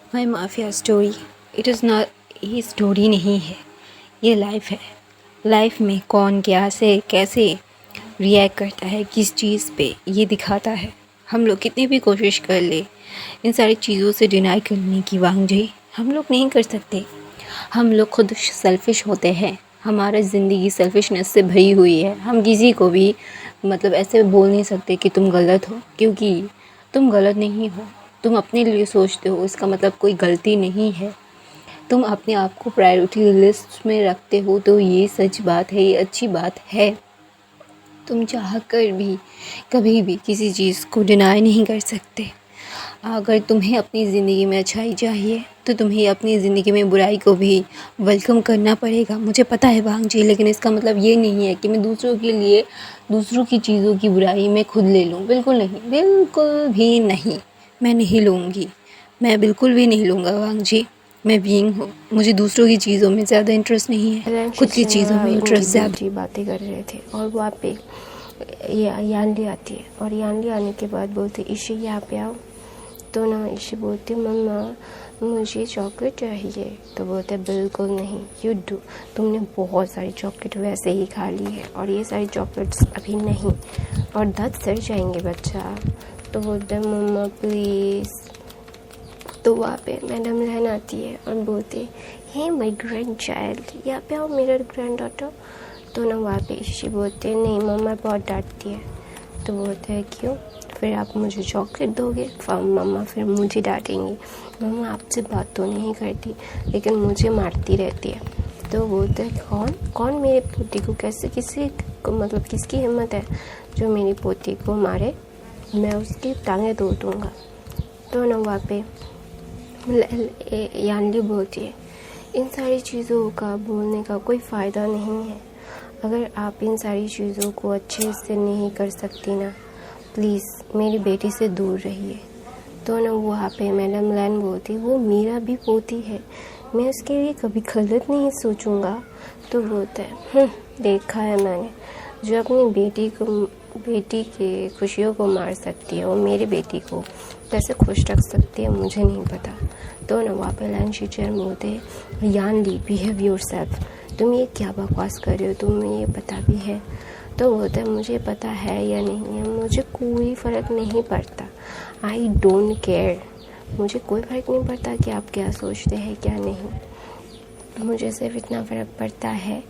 My mafia story it is not, ये story नहीं है, ये लाइफ है। लाइफ में कौन क्या से कैसे रिएक्ट करता है, किस चीज़ पे, ये दिखाता है। हम लोग कितनी भी कोशिश कर ले इन सारी चीज़ों से डिनाई करने की, वांगजी हम लोग नहीं कर सकते। हम लोग खुद सेल्फ़िश होते हैं, हमारा ज़िंदगी सेल्फ़िशनेस से भरी हुई है। हम किसी को भी मतलब ऐसे बोल नहीं सकते कि तुम गलत हो, क्योंकि तुम गलत नहीं हो। तुम अपने लिए सोचते हो, इसका मतलब कोई गलती नहीं है। तुम अपने आप को प्रायोरिटी लिस्ट में रखते हो, तो ये सच बात है, ये अच्छी बात है। तुम चाह कर भी कभी भी किसी चीज़ को डिनाई नहीं कर सकते। अगर तुम्हें अपनी ज़िंदगी में अच्छाई चाहिए तो तुम्हें अपनी ज़िंदगी में बुराई को भी वेलकम करना पड़ेगा। मुझे पता है वांगजी, लेकिन इसका मतलब ये नहीं है कि मैं दूसरों के लिए दूसरों की चीज़ों की बुराई मैं खुद ले लूँ। बिल्कुल नहीं, बिल्कुल भी नहीं, मैं नहीं लूँगी, मैं बिल्कुल भी नहीं लूँगा वांगजी। मैं बीइंग हूँ, मुझे दूसरों की चीज़ों में ज़्यादा इंटरेस्ट नहीं है, खुद की चीज़ों में इंटरेस्ट ज़्यादा। बातें कर रहे थे और वहाँ पे यानली आती है और यानली आने के बाद बोलते ईशी यहाँ पे आओ। तो ना ईशी बोलती मम्मा मुझे चॉकलेट चाहिए। तो बोलते बिल्कुल नहीं, यू डू, तुमने बहुत सारी चॉकलेट वैसे ही खा ली है और ये सारी चॉकलेट्स अभी नहीं और दांत सड़ जाएंगे बच्चा। तो बोलते मम्मा प्लीज़। तो वहाँ पे मैडम रहन आती है और बोलते हे माय ग्रैंड चाइल्ड, यहाँ पे आओ मेरा ग्रैंड डॉटर। तो ना वहाँ पे ईशी बोलते नहीं मम्मा बहुत डांटती है। तो बोलते हैं क्यों, फिर आप मुझे चॉकलेट दोगे? मम्मा फिर मुझे डांटेंगी, मम्मा आपसे बात तो नहीं करती लेकिन मुझे मारती रहती है। तो बोलते हैं कौन कौन मेरे पोती को, कैसे किसी को, मतलब किसकी हिम्मत है जो मेरी पोती को मारे, मैं उसकी टांगें तोड़ दूँगा। तो ना वहाँ पे यानली बोलती है इन सारी चीज़ों का बोलने का कोई फ़ायदा नहीं है। अगर आप इन सारी चीज़ों को अच्छे से नहीं कर सकती ना, प्लीज़ मेरी बेटी से दूर रहिए। तो ना वहाँ पे मैडम लैन बोलती वो मेरा भी पोती है, मैं उसके लिए कभी गलत नहीं सोचूंगा। तो बोलता है देखा है मैंने, जो अपनी बेटी के खुशियों को मार सकती है वो मेरी बेटी को कैसे खुश रख सकती है मुझे नहीं पता। तो ना वहाँ पे लैन टीचर बोलते यानली बिहेव योरसेल्फ, तुम ये क्या बकवास कर रहे हो, तुम्हें ये पता भी है? तो बोलते हैं मुझे पता है या नहीं है, मुझे कोई फ़र्क नहीं पड़ता, आई डोंट केयर, मुझे कोई फ़र्क नहीं पड़ता कि आप क्या सोचते हैं क्या नहीं। मुझे सिर्फ इतना फ़र्क पड़ता है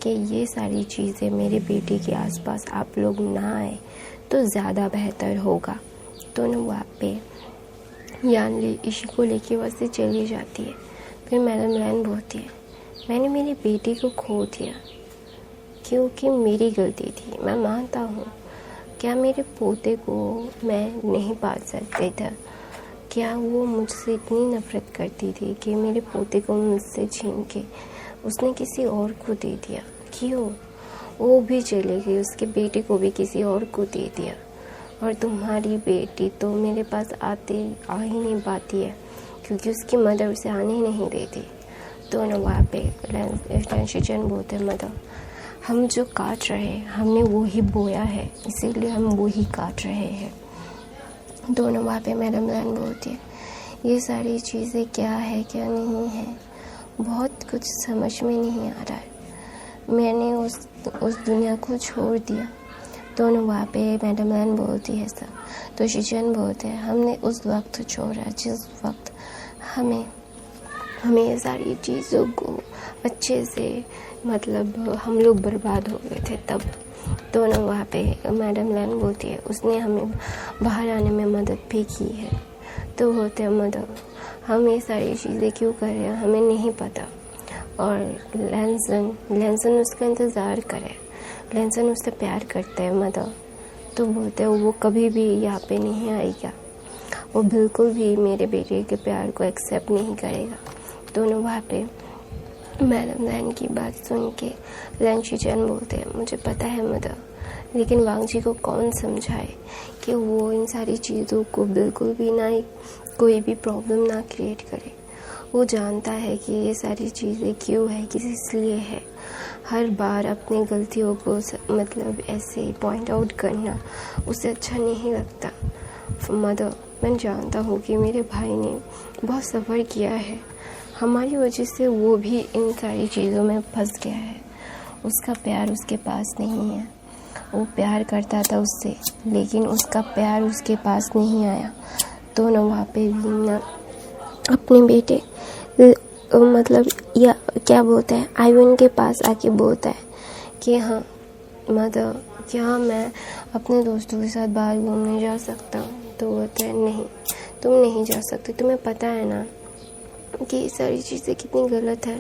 कि ये सारी चीज़ें मेरे बेटे के आसपास आप लोग ना आए तो ज़्यादा बेहतर होगा। तो ना वहाँ पे यानली ईशी को लेके वहाँ से चली जाती है। फिर मैडम लैन बोलती है मैंने मेरी बेटी को खो दिया क्योंकि मेरी गलती थी, मैं मानता हूँ। क्या मेरे पोते को मैं नहीं पाल सकता था? क्या वो मुझसे इतनी नफ़रत करती थी कि मेरे पोते को मुझसे छीन के उसने किसी और को दे दिया? क्यों? वो भी चली गई, उसके बेटे को भी किसी और को दे दिया। और तुम्हारी बेटी तो मेरे पास आ ही नहीं पाती है क्योंकि उसकी मदर उसे आने ही नहीं देती। तो ना वहाँ पे लैंशिचन बोलते मदर हम जो काट रहे हैं हमने वो ही बोया है, इसीलिए हम वो ही काट रहे हैं। दोनों वहाँ पे मैडम लैन बोलती है ये सारी चीज़ें क्या है क्या नहीं है, बहुत कुछ समझ में नहीं आ रहा है, मैंने उस दुनिया को छोड़ दिया। दोनों वहाँ पे मैडम लैन बोलती है सब। तो शिचन बोलते हैं हमने उस वक्त छोड़ा जिस वक्त हमें ये सारी चीज़ों को अच्छे से, मतलब हम लोग बर्बाद हो गए थे तब। तो ना वहाँ पे मैडम लैन बोलती है उसने हमें बाहर आने में मदद भी की है। तो होते हैं मदर हम ये सारी चीज़ें क्यों कर रहे हैं हमें नहीं पता। और लैंसन उसका इंतज़ार करे, लैंसन उससे प्यार करता है मदर। तो बोलते हैं वो कभी भी यहाँ पे नहीं आएगा, वो बिल्कुल भी मेरे बेटे के प्यार को एक्सेप्ट नहीं करेगा। दोनों वहाँ पे मैडम लैन की बात सुन के लैंशिचन बोलते हैं मुझे पता है मदर, लेकिन वांगजी को कौन समझाए कि वो इन सारी चीज़ों को बिल्कुल भी ना, कोई भी प्रॉब्लम ना क्रिएट करे। वो जानता है कि ये सारी चीज़ें क्यों है, किस इसलिए है। हर बार अपनी गलतियों को मतलब ऐसे पॉइंट आउट करना उसे अच्छा नहीं लगता। मदर मैं जानता हूँ कि मेरे भाई ने बहुत सफ़र किया है, हमारी वजह से वो भी इन सारी चीज़ों में फंस गया है। उसका प्यार उसके पास नहीं है, वो प्यार करता था उससे, लेकिन उसका प्यार उसके पास नहीं आया। तो न वहाँ पे भी ना अपने बेटे मतलब या क्या बोलता है, आयवन के पास आके बोलता है कि हाँ मतलब क्या मैं अपने दोस्तों के साथ बाहर घूमने जा सकता हूँ। तो बोलता है नहीं, तुम नहीं जा सकते, तुम्हें पता है ना कि ये सारी चीज़ें कितनी गलत है।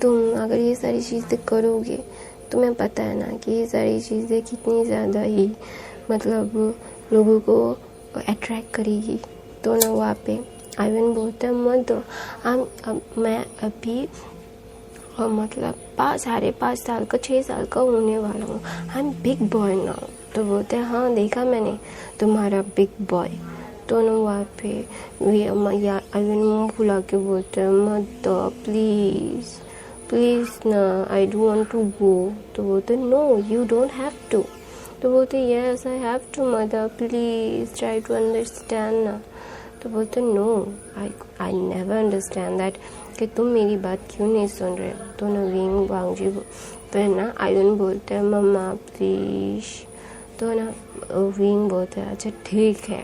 तुम अगर ये सारी चीज़ें करोगे, तुम्हें पता है ना कि ये सारी चीज़ें कितनी ज़्यादा ही मतलब लोगों को अट्रैक्ट करेगी। तो ना वहाँ पे आयवन बोलता है मत दो, मैं अभी मतलब 5.5 साल का 6 साल का होने वाला हूँ, I am big boy now. तो बोलते हैं हाँ देखा मैंने तुम्हारा बिग बॉय। तो ना वहाँ पे आयवन मुँह फुला के बोलते हैं मत दो प्लीज़ प्लीज़ ना, I don't want to go. तो बोलते no you don't have to. तो बोलते yes I have to mother, please try to understand ना। तो बोलते no I never understand that, कि तुम मेरी बात क्यों नहीं सुन रहे। तो ना विंग वांगजी फिर ना आयवन बोलते हैं मम्मा प्लीज़। तो ना विंग बोलते हैं अच्छा ठीक है,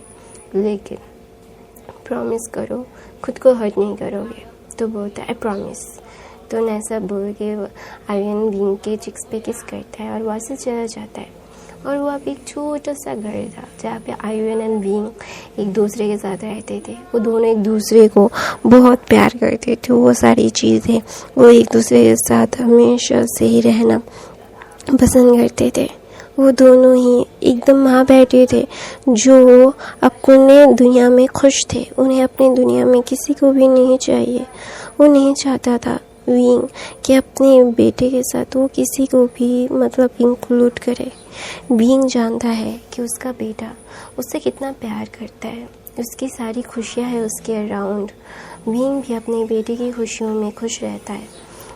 लेकिन प्रॉमिस करो खुद को हर्ट नहीं करोगे। तो बोलता है आई प्रॉमिस। तो ना ऐसा बोल के आयवन विंग के चिक्स पे किस करता है और वहाँ से चला जाता है। और वहाँ पे एक छोटा सा घर था जहाँ पे आयवन एंड विंग एक दूसरे के साथ रहते थे। वो दोनों एक दूसरे को बहुत प्यार करते थे। वो सारी चीज़ें वो एक दूसरे के साथ हमेशा से ही रहना पसंद करते थे। वो दोनों ही एकदम वहाँ बैठे थे जो अपने दुनिया में खुश थे। उन्हें अपनी दुनिया में किसी को भी नहीं चाहिए। वो नहीं चाहता था विंग कि अपने बेटे के साथ वो किसी को भी मतलब इंक्लूड करे। विंग जानता है कि उसका बेटा उससे कितना प्यार करता है, उसकी सारी खुशियाँ है उसके अराउंड। विंग भी अपने बेटे की खुशियों में खुश रहता है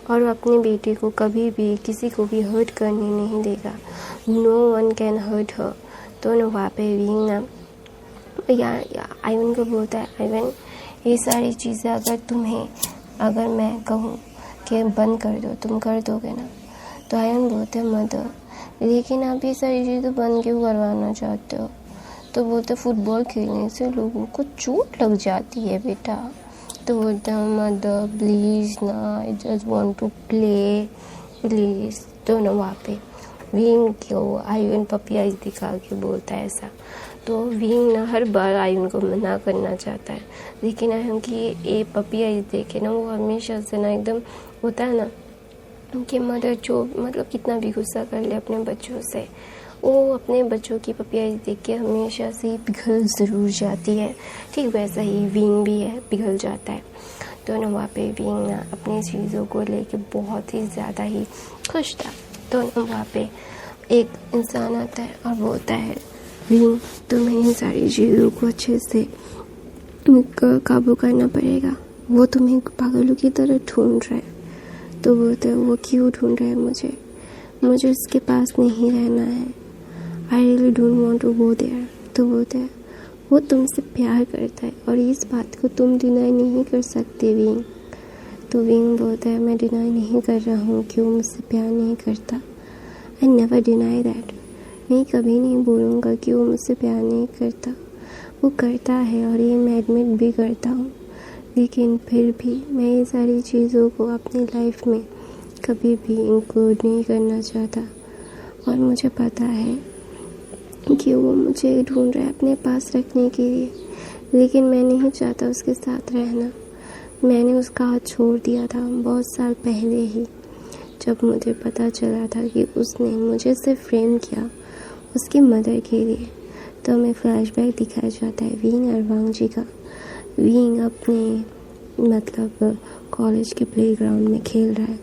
और वो अपने बेटे को कभी भी किसी को भी हर्ट करने नहीं देगा। No one can hurt her. तो न वहाँ पे विंग ना आयवन को बोलता है आयवन ये सारी चीज़ें अगर मैं कहूँ कि बंद कर दो, तुम कर दोगे ना। तो आयवन बोलते हैं मदर, लेकिन आप ये सारी चीज़ें बंद क्यों करवाना चाहते हो। तो बोलते फुटबॉल खेलने से लोगों को चोट लग जाती है बेटा। तो बोलते हैं मदर प्लीज़ ना, I just want to play please. तो ना वहाँ पे विंग को आयवन पपी आइज दिखा के बोलता है ऐसा। तो विंग ना हर बार आयवन को मना करना चाहता है, लेकिन आयवन की ये पपी आइज देखे ना वो हमेशा से ना एकदम होता है ना कि मदर जो मतलब कितना भी गुस्सा कर ले अपने बच्चों से, वो अपने बच्चों की पपी आइज देख के हमेशा से पिघल ज़रूर जाती है। ठीक वैसा ही विंग भी है, पिघल जाता है। तो ना वहाँ पे विंग ना अपनी चीज़ों को लेके बहुत ही ज़्यादा ही खुश था। तो ना वहाँ पे एक इंसान आता है और बोलता है विंग तुम्हें इन सारी चीज़ों को अच्छे से काबू करना पड़ेगा, वो तुम्हें पागलों की तरह ढूंढ रहा है। तो बोलते हैं वो क्यों ढूंढ रहा है मुझे उसके पास नहीं रहना है, I really don't want to go there. तो बोलते हैं वो तुमसे प्यार करता है और इस बात को तुम डिनाई नहीं कर सकते विंग। तो विंग बोलता है मैं डिनाई नहीं कर रहा हूँ कि वो मुझसे प्यार नहीं करता, आई नेवर डिनाई दैट। मैं कभी नहीं बोलूँगा कि वो मुझसे प्यार नहीं करता, वो करता है और ये मैं एडमिट भी करता हूँ। लेकिन फिर भी मैं ये सारी चीज़ों को अपनी लाइफ में कभी भी इंक्लूड नहीं करना चाहता। और मुझे पता है कि वो मुझे ढूंढ रहा है अपने पास रखने के लिए, लेकिन मैं नहीं चाहता उसके साथ रहना। मैंने उसका हाथ छोड़ दिया था बहुत साल पहले ही, जब मुझे पता चला था कि उसने मुझे सिर्फ फ्रेम किया उसकी मदर के लिए। तो हमें फ्लैशबैक दिखाया जाता है विंग और वांगजी का। विंग अपने मतलब कॉलेज के प्लेग्राउंड में खेल रहा है,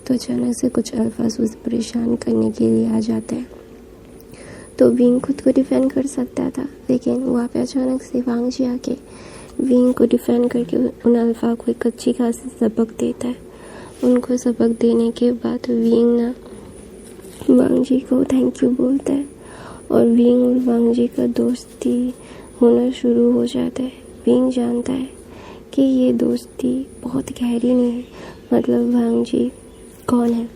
तो अचानक से कुछ अल्फाज उसे परेशान करने के लिए आ जाते हैं। तो विंग खुद को डिफेंड कर सकता था, लेकिन वहाँ पे अचानक से वांगजी आके विंग को डिफेंड करके उन अल्फा को एक अच्छी खासी सबक देता है। उनको सबक देने के बाद विंग ना वांगजी को थैंक यू बोलता है और विंग और वांगजी का दोस्ती होना शुरू हो जाता है। विंग जानता है कि ये दोस्ती बहुत गहरी नहीं है। मतलब वांग जी कौन है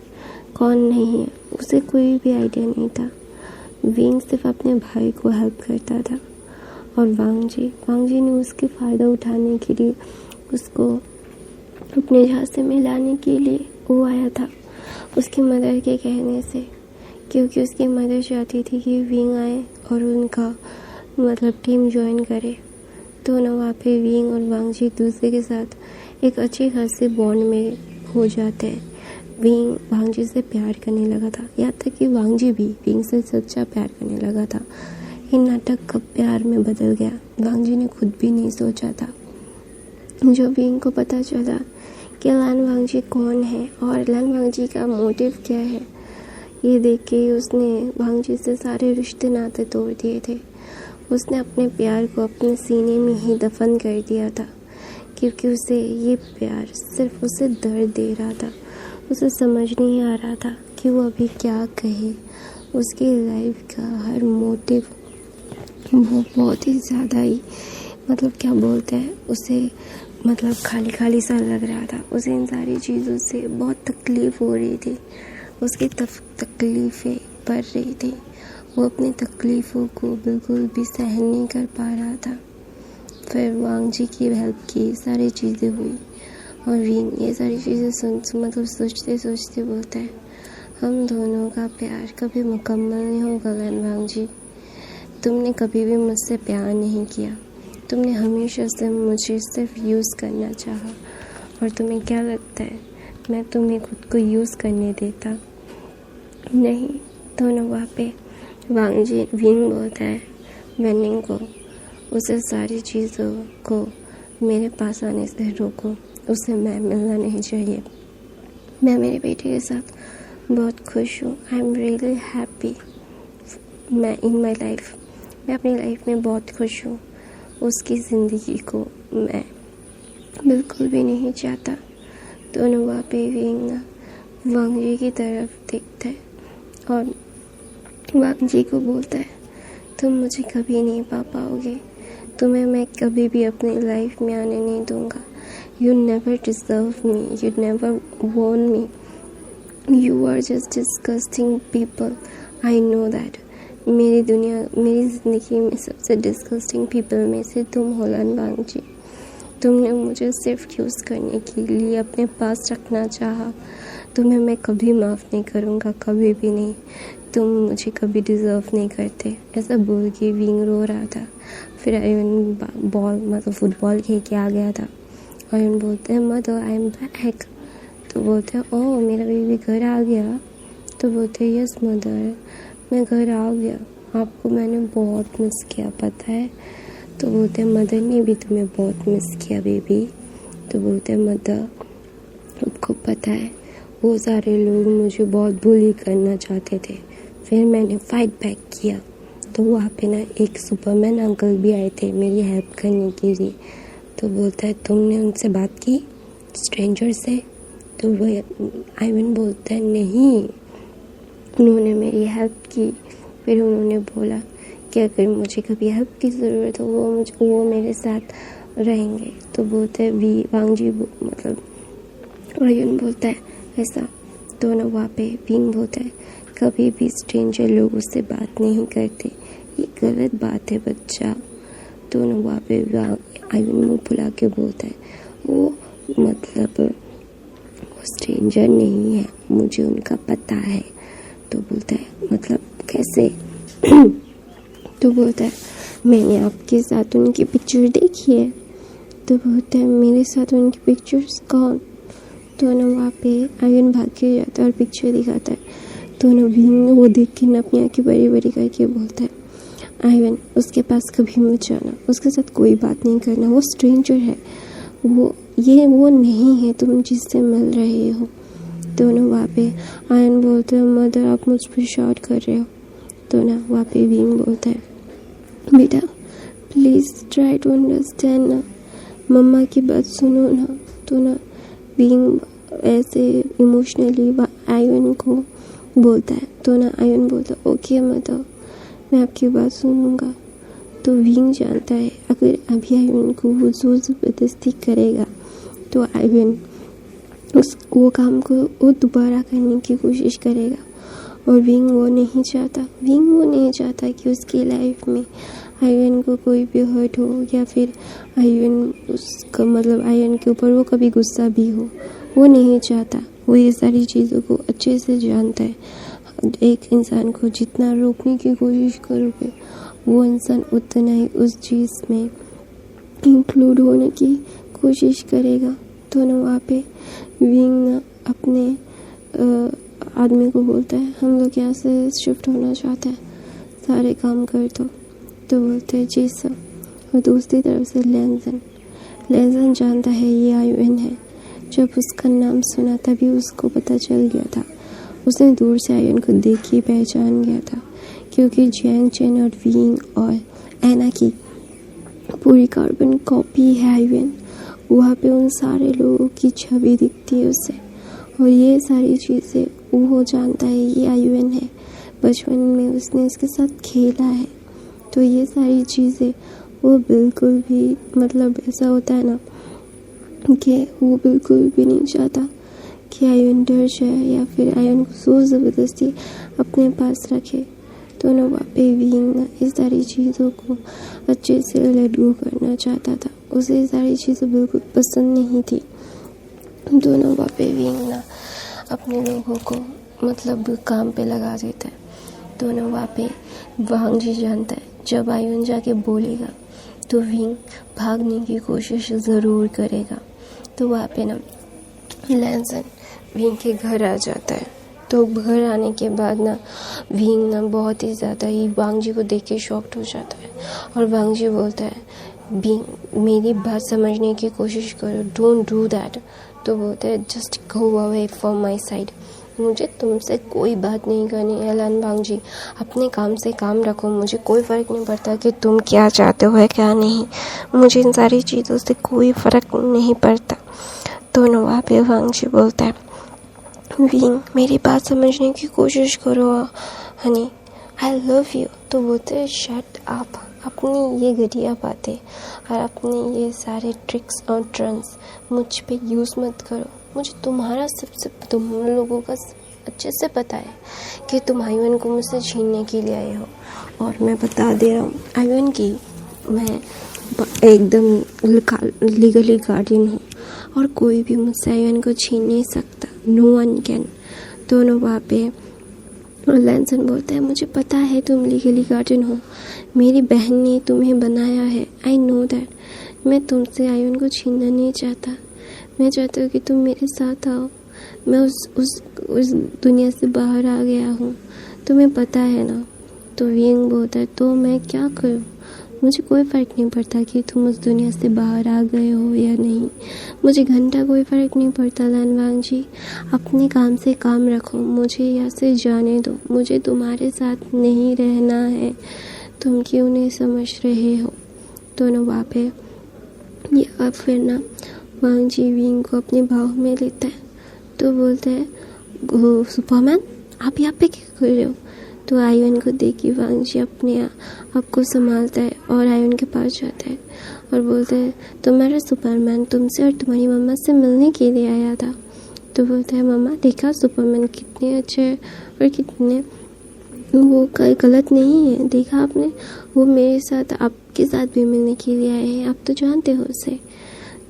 कौन नहीं है उसे कोई भी आइडिया नहीं था। विंग सिर्फ अपने भाई को हेल्प करता था और वांग जी ने उसके फ़ायदा उठाने के लिए उसको अपने झांसे में लाने के लिए वो आया था उसकी मदर के कहने से, क्योंकि उसकी मदर चाहती थी कि विंग आए और उनका मतलब टीम ज्वाइन करे। तो ना वहाँ पे विंग और वांग जी एक दूसरे के साथ एक अच्छे खासे बॉन्ड में हो जाते हैं। विंग वांग जी से प्यार करने लगा था, यहाँ तक कि वांग जी भी विंग से सच्चा प्यार करने लगा था। ये नाटक कब प्यार में बदल गया वांग जी ने खुद भी नहीं सोचा था। जो विंग को पता चला कि लान वांग जी कौन है और लान वांग जी का मोटिव क्या है, ये देख के उसने वांग जी से सारे रिश्ते नाते तोड़ दिए थे। उसने अपने प्यार को अपने सीने में ही दफन कर दिया था, क्योंकि उसे ये प्यार सिर्फ उसे दर्द दे रहा था। उसे समझ नहीं आ रहा था कि वो अभी क्या कहे। उसकी लाइफ का हर मोटिव वो बहुत ही ज़्यादा ही मतलब क्या बोलते हैं उसे मतलब खाली खाली सा लग रहा था। उसे इन सारी चीज़ों से बहुत तकलीफ़ हो रही थी। उसकी तकलीफ़ें बढ़ रही थी। वो अपनी तकलीफ़ों को बिल्कुल भी सहन नहीं कर पा रहा था। फिर वांग जी की हेल्प की सारी चीज़ें हुई और विंग ये सारी चीज़ें सोचते सोचते बोलता है, हम दोनों का प्यार कभी मुकम्मल नहीं होगा लान वांग जी। तुमने कभी भी मुझसे प्यार नहीं किया। तुमने हमेशा से मुझे सिर्फ यूज़ करना चाहा। और तुम्हें क्या लगता है मैं तुम्हें खुद को यूज़ करने देता? नहीं। तो ना वहाँ पे विंग बोलता है वेनिंग को, उसे सारी चीज़ों को मेरे पास आने से रोको। उसे मैं मिलना नहीं चाहिए। मैं मेरे बेटे के साथ बहुत खुश हूँ। I am really happy. मैं इन माई लाइफ मैं अपनी लाइफ में बहुत खुश हूँ। उसकी ज़िंदगी को मैं बिल्कुल भी नहीं चाहता। दोनों वहाँ पे वांग जी की तरफ देखता है और वांग जी को बोलता है, तुम मुझे कभी नहीं पा पाओगे। तुम्हें मैं कभी भी अपनी लाइफ में आने नहीं दूँगा। You never deserve me. You never want me. You are just disgusting people. I know that. मेरी ज़िंदगी में सबसे डिस्गस्टिंग पीपल में से तुम हो लान वांग जी। तुमने मुझे सिर्फ यूज़ करने के लिए अपने पास रखना चाहा। तुम्हें मैं कभी माफ़ नहीं करूँगा, कभी भी नहीं। तुम मुझे कभी डिज़र्व नहीं करते। ऐसा बोल के विंग रो रहा था। फिर आयन फुटबॉल खेल के आ गया था। आयन बोलते हैं मदर आई एम बैक। तो बोलते हैं ओह मेरा बेबी घर आ गया। तो बोलते हैं यस मदर मैं घर आ गया, आपको मैंने बहुत मिस किया पता है। तो बोलते हैं मदर ने भी तुम्हें बहुत मिस किया बेबी। तो बोलते हैं मदर आपको पता है वो सारे लोग मुझे बहुत बुली करना चाहते थे, फिर मैंने फाइट बैक किया। तो वहाँ पे ना एक सुपरमैन अंकल भी आए थे मेरी हेल्प करने के लिए। तो बोलता है तुमने उनसे बात की स्ट्रेंजर से? तो वो आयवन बोलता है नहीं, उन्होंने मेरी हेल्प की। फिर उन्होंने बोला कि अगर मुझे कभी हेल्प की ज़रूरत हो वो मेरे साथ रहेंगे। तो बोलते हैं वांग जी आयवन बोलता है ऐसा। तो ना वहाँ पे विंग बोलता है कभी भी स्ट्रेंजर लोगों से बात नहीं करते, ये गलत बात है बच्चा। तो ना वहाँ पे आयवन मुँह फुला के बोलता है वो स्ट्रेंजर नहीं है, मुझे उनका पता है। तो बोलता है मतलब कैसे? तो बोलता है मैंने आपके साथ उनकी पिक्चर देखी है। तो बोलता है मेरे साथ उनकी पिक्चर्स कौन? तो ना वहाँ पे आयन भाग के जाता है और पिक्चर दिखाता है। तो ना विंग वो देख के ना अपनी आँखें बड़ी बड़ी करके बोलता है आयन उसके पास कभी मत जाना, उसके साथ कोई बात नहीं करना, वो स्ट्रेंजर है, वो नहीं है तुम जिससे मिल रहे हो। तो ना वहाँ पे आयन बोलते हैं मदर आप मुझ पर शॉट कर रहे हो। तो ना वहाँ पे विंग बोलता है बेटा प्लीज़ ट्राई टू अंडरस्टैंड ना, मम्मा की बात सुनो ना। तो ना विंग ऐसे इमोशनली आयन को बोलता है। तो ना आयन बोलता है ओके मदर मैं आपकी बात सुनूंगा। तो विंग जानता है अगर अभी आयुन को वो जोर ज़बरदस्ती करेगा तो आयुन वो काम को वो दोबारा करने की कोशिश करेगा, और विंग वो नहीं चाहता कि उसकी लाइफ में आयुन को कोई भी हर्ट हो या फिर आयुन उसका मतलब आयुन के ऊपर वो कभी गुस्सा भी हो, वो नहीं चाहता। वो ये सारी चीज़ों को अच्छे से जानता है। एक इंसान को जितना रोकने की कोशिश करोगे वो इंसान उतना ही उस चीज़ में इंक्लूड होने की कोशिश करेगा। तो ना वहाँ पे विंग अपने आदमी को बोलता है हम लोग यहाँ से शिफ्ट होना चाहते हैं, सारे काम कर दो। तो बोलते हैं जी सर। और दूसरी तरफ से लेंसन जानता है ये आयुन है। जब उसका नाम सुना तभी उसको पता चल गया था। उसने दूर से आयुन को देख के पहचान गया था, क्योंकि जियांग चेन और विंग और एना की पूरी कार्बन कॉपी है आयुन। वहाँ पे उन सारे लोगों की छवि दिखती है उसे, और ये सारी चीज़ें वो जानता है ये आयुन है। बचपन में उसने इसके साथ खेला है, तो ये सारी चीज़ें वो बिल्कुल भी मतलब ऐसा होता है ना कि वो बिल्कुल भी नहीं चाहता कि आयुन डर जाए या फिर आयुन को जोर ज़बरदस्ती अपने पास रखे। तो ना वहाँ पे विंग इस सारी चीज़ों को अच्छे से लेट गो करना चाहता था। उसे ये सारी चीज़ें बिल्कुल पसंद नहीं थी। तो ना वहाँ पे विंग ना अपने लोगों को मतलब काम पे लगा देता है। तो ना वहाँ पे वांग जी जानता है जब आयुन जाके बोलेगा तो विंग भागने की कोशिश ज़रूर करेगा। तो वहाँ पे ना लेंसन विंग के घर आ जाता है। तो घर आने के बाद ना विंग ना बहुत ही ज़्यादा ही वांग जी को देख के शॉक्ड हो जाता है, और वांग जी बोलता है विंग मेरी बात समझने की कोशिश करो, डोंट डू दैट। तो बोलते हैं just go away from my side, मुझे तुमसे कोई बात नहीं करनी है। लन वांग जी अपने काम से काम रखो, मुझे कोई फ़र्क नहीं पड़ता कि तुम क्या चाहते हो या क्या नहीं, मुझे इन सारी चीज़ों से कोई फ़र्क नहीं पड़ता। तो वहाँ पे वांग जी बोलता है विंग मेरी बात समझने की कोशिश करो हनी, आई लव यू। तो बोलते हैं शट अप, अपनी ये घटिया बातें और अपने ये सारे ट्रिक्स और ट्रंस मुझ पे यूज़ मत करो। मुझे तुम्हारा सबसे तुम लोगों का अच्छे से पता है कि तुम आयुन को मुझसे छीनने के लिए आए हो, और मैं बता दे रहा हूँ आयुन की मैं एकदम लीगली गार्डियन हूँ, और कोई भी मुझसे आयुन को छीन नहीं सकता, नो वन कैन। दोनों वहाँ पे लेंसन बोलता है मुझे पता है तुम लीगली गार्डियन हो, मेरी बहन ने तुम्हें बनाया है, आई नो दैट। मैं तुमसे आयुन को छीनना नहीं चाहता, मैं चाहता हूँ कि तुम मेरे साथ आओ। मैं उस दुनिया से बाहर आ गया हूँ, तुम्हें पता है ना। तो विंग बोलता है तो मैं क्या करूँ, मुझे कोई फ़र्क नहीं पड़ता कि तुम उस दुनिया से बाहर आ गए हो या नहीं, मुझे घंटा कोई फ़र्क नहीं पड़ता। लन वांग जी अपने काम से काम रखो, मुझे यहाँ से जाने दो, मुझे तुम्हारे साथ नहीं रहना है, तुम क्यों नहीं समझ रहे हो। तो ना वहाँ पे या फिर ना वांग जी विंग को अपने बाहों में लेता है। तो बोलते हैं सुपरमैन आप यहाँ पे क्या कर रहे हो। तो आयुन को देख के वांग जी अपने आप को संभालता है और आयुन के पास जाता है और बोलता है तुम्हारा सुपरमैन तुमसे और तुम्हारी मम्मा से मिलने के लिए आया था। तो बोलता है मम्मा देखा सुपरमैन कितने अच्छे हैं और कितने वो गलत नहीं है, देखा आपने, वो मेरे साथ आपके साथ भी मिलने के लिए आए हैं, आप तो जानते हो उसे।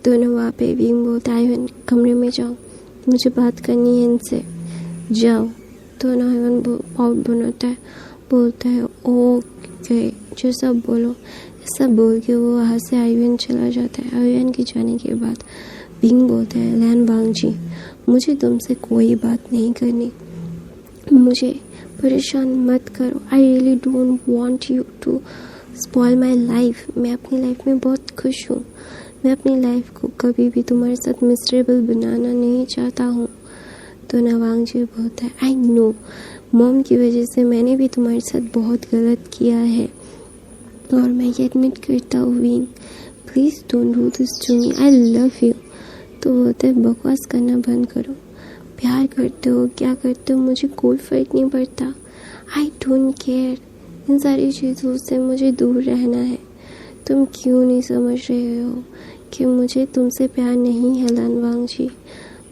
दोनों वहाँ पे विंग बोलता है आयुन कमरे में जाओ, मुझे बात करनी है इनसे, जाओ। तो ना आयुन पाउट बनाता है, बोलता है ओके जैसा बोलो। ऐसा बोल के वो वहाँ से आयुन चला जाता है। आयुन के जाने के बाद विंग बोलता है लन वांग जी मुझे तुमसे कोई बात नहीं करनी, मुझे परेशान मत करो, I really don't want you to spoil my life. मैं अपनी लाइफ में बहुत खुश हूँ, मैं अपनी लाइफ को कभी भी तुम्हारे साथ मिसरेबल बनाना नहीं चाहता हूँ। तो ना वांग जी बोलता है आई नो मॉम की वजह से मैंने भी तुम्हारे साथ बहुत गलत किया है और मैं ये एडमिट करता हूँ Wing, please don't do this to me, I love you. तो बोलता है बकवास करना बंद करो, प्यार करते हो क्या करते हो मुझे कोई फ़र्क नहीं पड़ता, आई डोंट केयर, इन सारी चीज़ों से मुझे दूर रहना है। तुम क्यों नहीं समझ रहे हो कि मुझे तुमसे प्यार नहीं है लानवांग जी।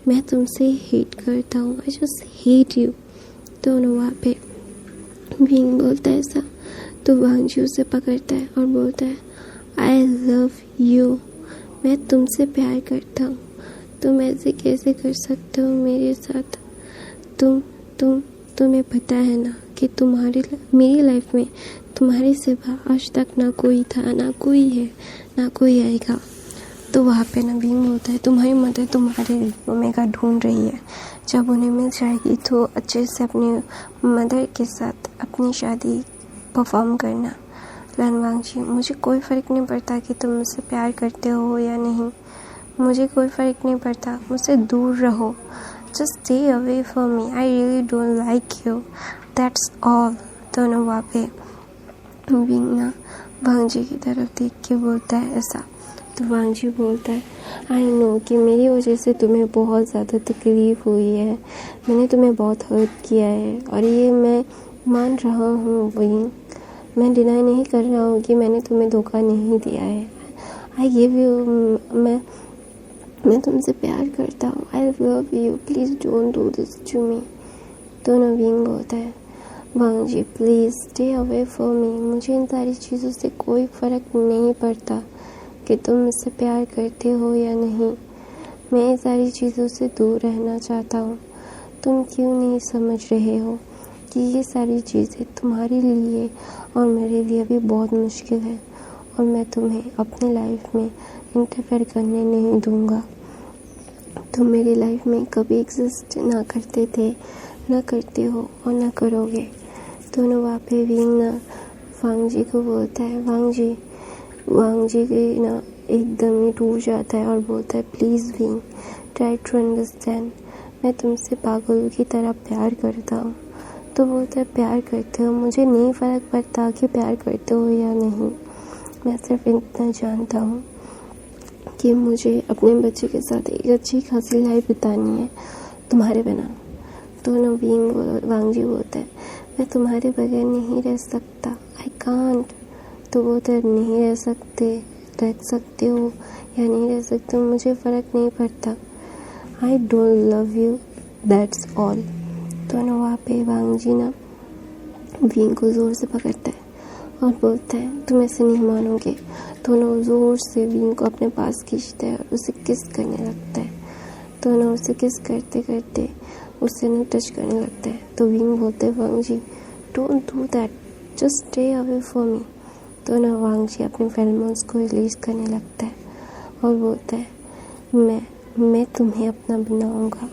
मैं तुमसे हेट करता हूँ। I just hate you. दोनों वहाँ पे विंग बोलता है ऐसा, तो वांग जी उसे पकड़ता है और बोलता है आई लव यू। मैं तुमसे प्यार करता हूँ। तुम ऐसे कैसे कर सकते हो मेरे साथ? तुम्हें पता है ना कि मेरी लाइफ में तुम्हारे सिवा आज तक ना कोई था, ना कोई है, ना कोई आएगा। तो वहाँ पे ना विंग होता है तुम्हारी मदर तुम्हारे ओमेगा ढूंढ रही है। जब उन्हें मिल जाएगी तो अच्छे से अपनी मदर के साथ अपनी शादी परफॉर्म करना। लानवांग जी, मुझे कोई फ़र्क नहीं पड़ता कि तुम मुझसे प्यार करते हो या नहीं। मुझे कोई फ़र्क नहीं पड़ता, मुझसे दूर रहो। Just stay away from me. I really don't like you, that's all. दोनों वहाँ पे विंग ना वांग जी की तरफ देख के बोलता है ऐसा। तो वांग जी बोलता है आई नो कि मेरी वजह से तुम्हें बहुत ज़्यादा तकलीफ़ हुई है, मैंने तुम्हें बहुत हर्ट किया है और ये मैं मान रहा हूँ विंग। मैं डिनाई नहीं कर रहा हूँ कि मैंने तुम्हें धोखा नहीं दिया है। आई गिव यू, मैं तुमसे प्यार करता हूँ। I love you, please don't do this to me. दोनों विंग होता है Wang ji please stay away from me. मुझे इन सारी चीज़ों से कोई फ़र्क नहीं पड़ता कि तुम मुझसे प्यार करते हो या नहीं। मैं इन सारी चीज़ों से दूर रहना चाहता हूँ। तुम क्यों नहीं समझ रहे हो कि ये सारी चीज़ें तुम्हारे लिए और मेरे लिए भी बहुत मुश्किल है और मैं तुम्हें अपनी लाइफ में इंटरफेयर करने नहीं दूँगा। तुम मेरी लाइफ में कभी एग्जिस्ट ना करते थे, ना करते हो और ना करोगे। दोनों वहाँ पे विंग ना वांग जी को बोलता है वांग जी के ना एकदम ही टूट जाता है और बोलता है please Wing try to understand, मैं तुमसे पागलों की तरह प्यार करता हूँ। तो बोलता है प्यार करते हो, मुझे नहीं फ़र्क पड़ता कि प्यार करते हो या नहीं। मैं सिर्फ इतना जानता हूँ कि मुझे अपने बच्चे के साथ एक अच्छी खासी लाइफ बितानी है तुम्हारे बिना। दोनों वांग जी बोलता है मैं तुम्हारे बगैर नहीं रह सकता, आई कांट। तो बोलता है नहीं रह सकते हो या नहीं रह सकते हो, मुझे फ़र्क नहीं पड़ता। I don't love you, that's all. दोनों वहाँ पे वांग जी ना विंग को ज़ोर से पकड़ता है और बोलता है तुम ऐसे नहीं मानोगे। दोनों ज़ोर से विंग को अपने पास खींचता है और उसे किस करने लगता है। दोनों उसे किस करते करते उससे ना टच करने लगता है। तो विंग बोलते हैं Wang ji don't do that, just stay away from me. दोनों वांग जी अपने फेरोमोन्स को रिलीज करने लगता है और बोलता है मैं तुम्हें अपना बनाऊंगा,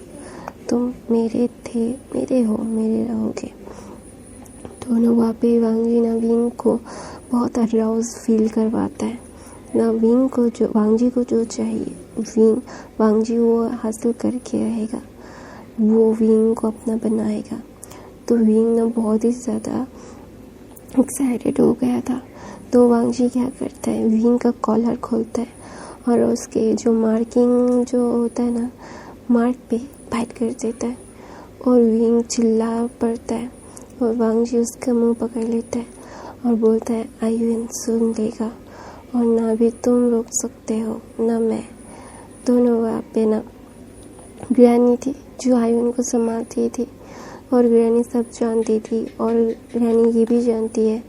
तुम मेरे थे, मेरे हो, मेरे रहोगे। दोनों वहाँ पे वांग जी ना विंग को बहुत अराउज फील करवाता है ना। वांग जी को जो चाहिए वांग जी वो हासिल करके रहेगा, वो विंग को अपना बनाएगा। तो विंग ना बहुत ही ज़्यादा एक्साइटेड हो गया था। तो वांग जी क्या करता है विंग का कॉलर खोलता है और उसके जो मार्किंग जो होता है ना मार्क पे बाइट कर देता है और विंग चिल्ला पड़ता है और वांग जी उसका मुंह पकड़ लेता है और बोलता है आयुन सुन लेगा और ना भी तुम रोक सकते हो ना मैं। दोनों वहाँ पे ना ग्रैनी थी जो आयुन को संभालती थी और ग्रैनी सब जानती थी और ग्रैनी ये भी जानती है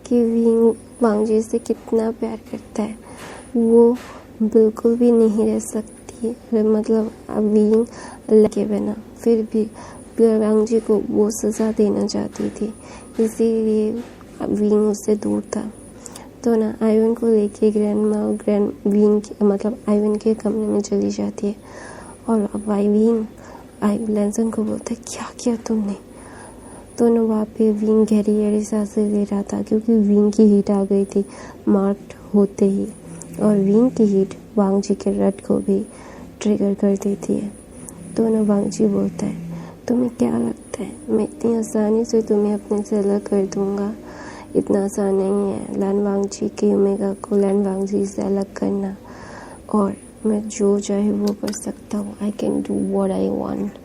कि विंग वांग जी से कितना प्यार करता है। वो बिल्कुल भी नहीं रह सकती, मतलब विंग अल्लाह के बिना। फिर भी वांग जी को वो सज़ा देना चाहती थी, इसीलिए विंग उससे दूर था। तो ना आयुन को लेके आयुन के कमरे में चली जाती है और अब लैंसन को बोलता है क्या किया तुमने। दोनों वहाँ पे विंग गहरी गहरी सांसें ले रहा था क्योंकि विंग की हीट आ गई थी मार्क्ड होते ही, और विंग की हीट वांग जी के रट को भी ट्रिगर कर देती है। दोनों वांग जी बोलता है तुम्हें क्या लगता है मैं इतनी आसानी से तुम्हें अपने से अलग कर दूंगा? इतना आसान नहीं है लानवांग जी के ओमेगा को लानवांग जी से अलग करना, और मैं जो चाहे वो कर सकता हूँ। I can do what I want,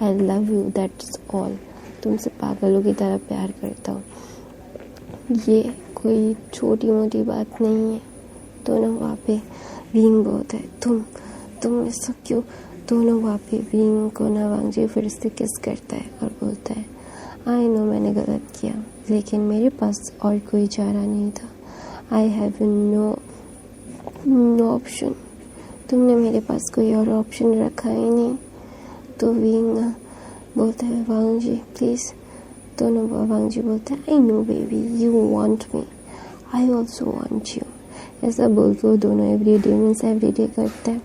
I love you, that's all. तुमसे पागलों की तरह प्यार करता हूँ। ये कोई छोटी मोटी बात नहीं है। दोनों वहाँ पे विंग बोलता है तुम ऐसा क्यों। दोनों वहाँ पे विंग को ना वांगजी फिर से किस करता है और बोलता है आई नो मैंने गलत किया, लेकिन मेरे पास और कोई चारा नहीं था। I have no option. तुमने मेरे पास कोई और ऑप्शन रखा ही नहीं। तो विंग बोलता है वांगजी प्लीज़। दोनों वांगजी बोलता है I know baby you want me, I also want you. ऐसा बोल के दोनों एवरीडे करते हैं।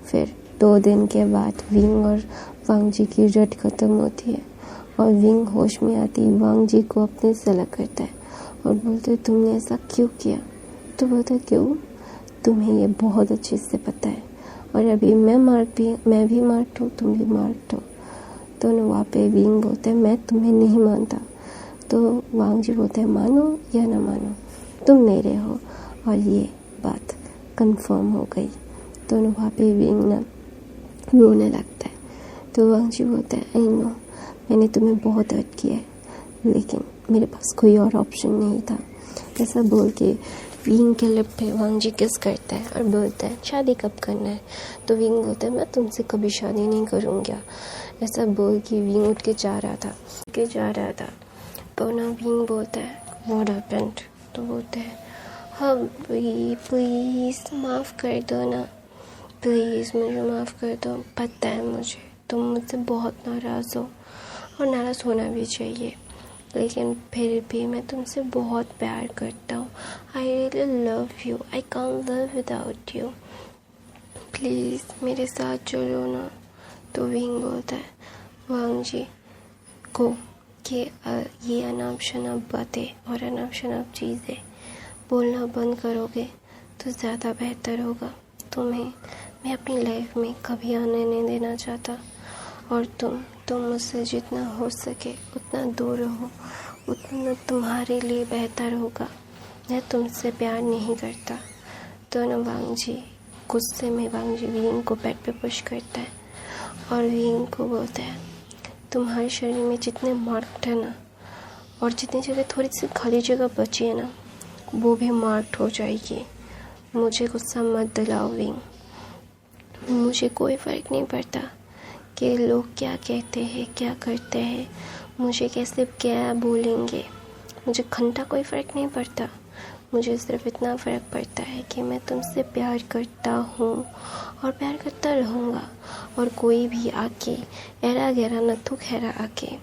फिर 2 दिन के बाद विंग और वांगजी की रट खत्म होती है और विंग होश में आती वांगजी को अपने से अलग करता है और बोलते तुमने ऐसा क्यों किया। तो बोलता क्यों, तुम्हें ये बहुत अच्छे से पता है और अभी मैं भी मार्ट हूँ, तुम भी मार्ट हो। दोनों वहाँ पे विंग बोलते हैं मैं तुम्हें नहीं मानता। तो वांगजी बोलते हैं मानो या ना मानो तुम मेरे हो। और ये बात कंफर्म हो गई। दोनों वहाँ पे विंग ना रोने लगता है। तो वांगजी बोलता है आई नो मैंने तुम्हें बहुत हर्ट किया है, लेकिन मेरे पास कोई और ऑप्शन नहीं था। ऐसा बोल के विंग के लिप पे वांगजी किस करता है और बोलता है शादी कब करना है। तो विंग बोलता है मैं तुमसे कभी शादी नहीं करूँगा। ऐसा बोल के विंग उठ के जा रहा था। तो ना विंग बोलता है व्हाट हैपेंड। तो बोलता है हबी प्लीज़ माफ़ कर दो ना, प्लीज़ मुझे माफ़ कर दो। पता है मुझे तुम मुझसे बहुत नाराज़ हो और नाराज़ होना भी चाहिए, लेकिन फिर भी मैं तुमसे बहुत प्यार करता हूँ। I really love you, I can't live without you, please मेरे साथ चलो ना। तो विंग बोलता है वांगजी को कि ये अनाप शनाप बातें और अनाप शनाप चीज़ें बोलना बंद करोगे तो ज़्यादा बेहतर होगा। तुम्हें मैं अपनी लाइफ में कभी आने नहीं देना चाहता और तुम मुझसे जितना हो सके उतना दूर रहो, उतना तुम्हारे लिए बेहतर होगा। मैं तुमसे प्यार नहीं करता। तो ना वांगजी गुस्से में वांगजी विंग को बेड पे पुश करता है और विंग को बोलता है तुम्हारे शरीर में जितने मार्क है ना और जितनी जगह थोड़ी सी खाली जगह बची है ना वो भी मार्क्ड हो जाएगी। मुझे गुस्सा मत दिलाओ विंग, मुझे कोई फ़र्क नहीं पड़ता कि लोग क्या कहते हैं क्या करते हैं, मुझे कैसे क्या बोलेंगे, मुझे घंटा कोई फ़र्क नहीं पड़ता। मुझे सिर्फ इतना फ़र्क पड़ता है कि मैं तुमसे प्यार करता हूँ और प्यार करता रहूँगा और कोई भी आके ऐरा गहरा नथु खैरा आके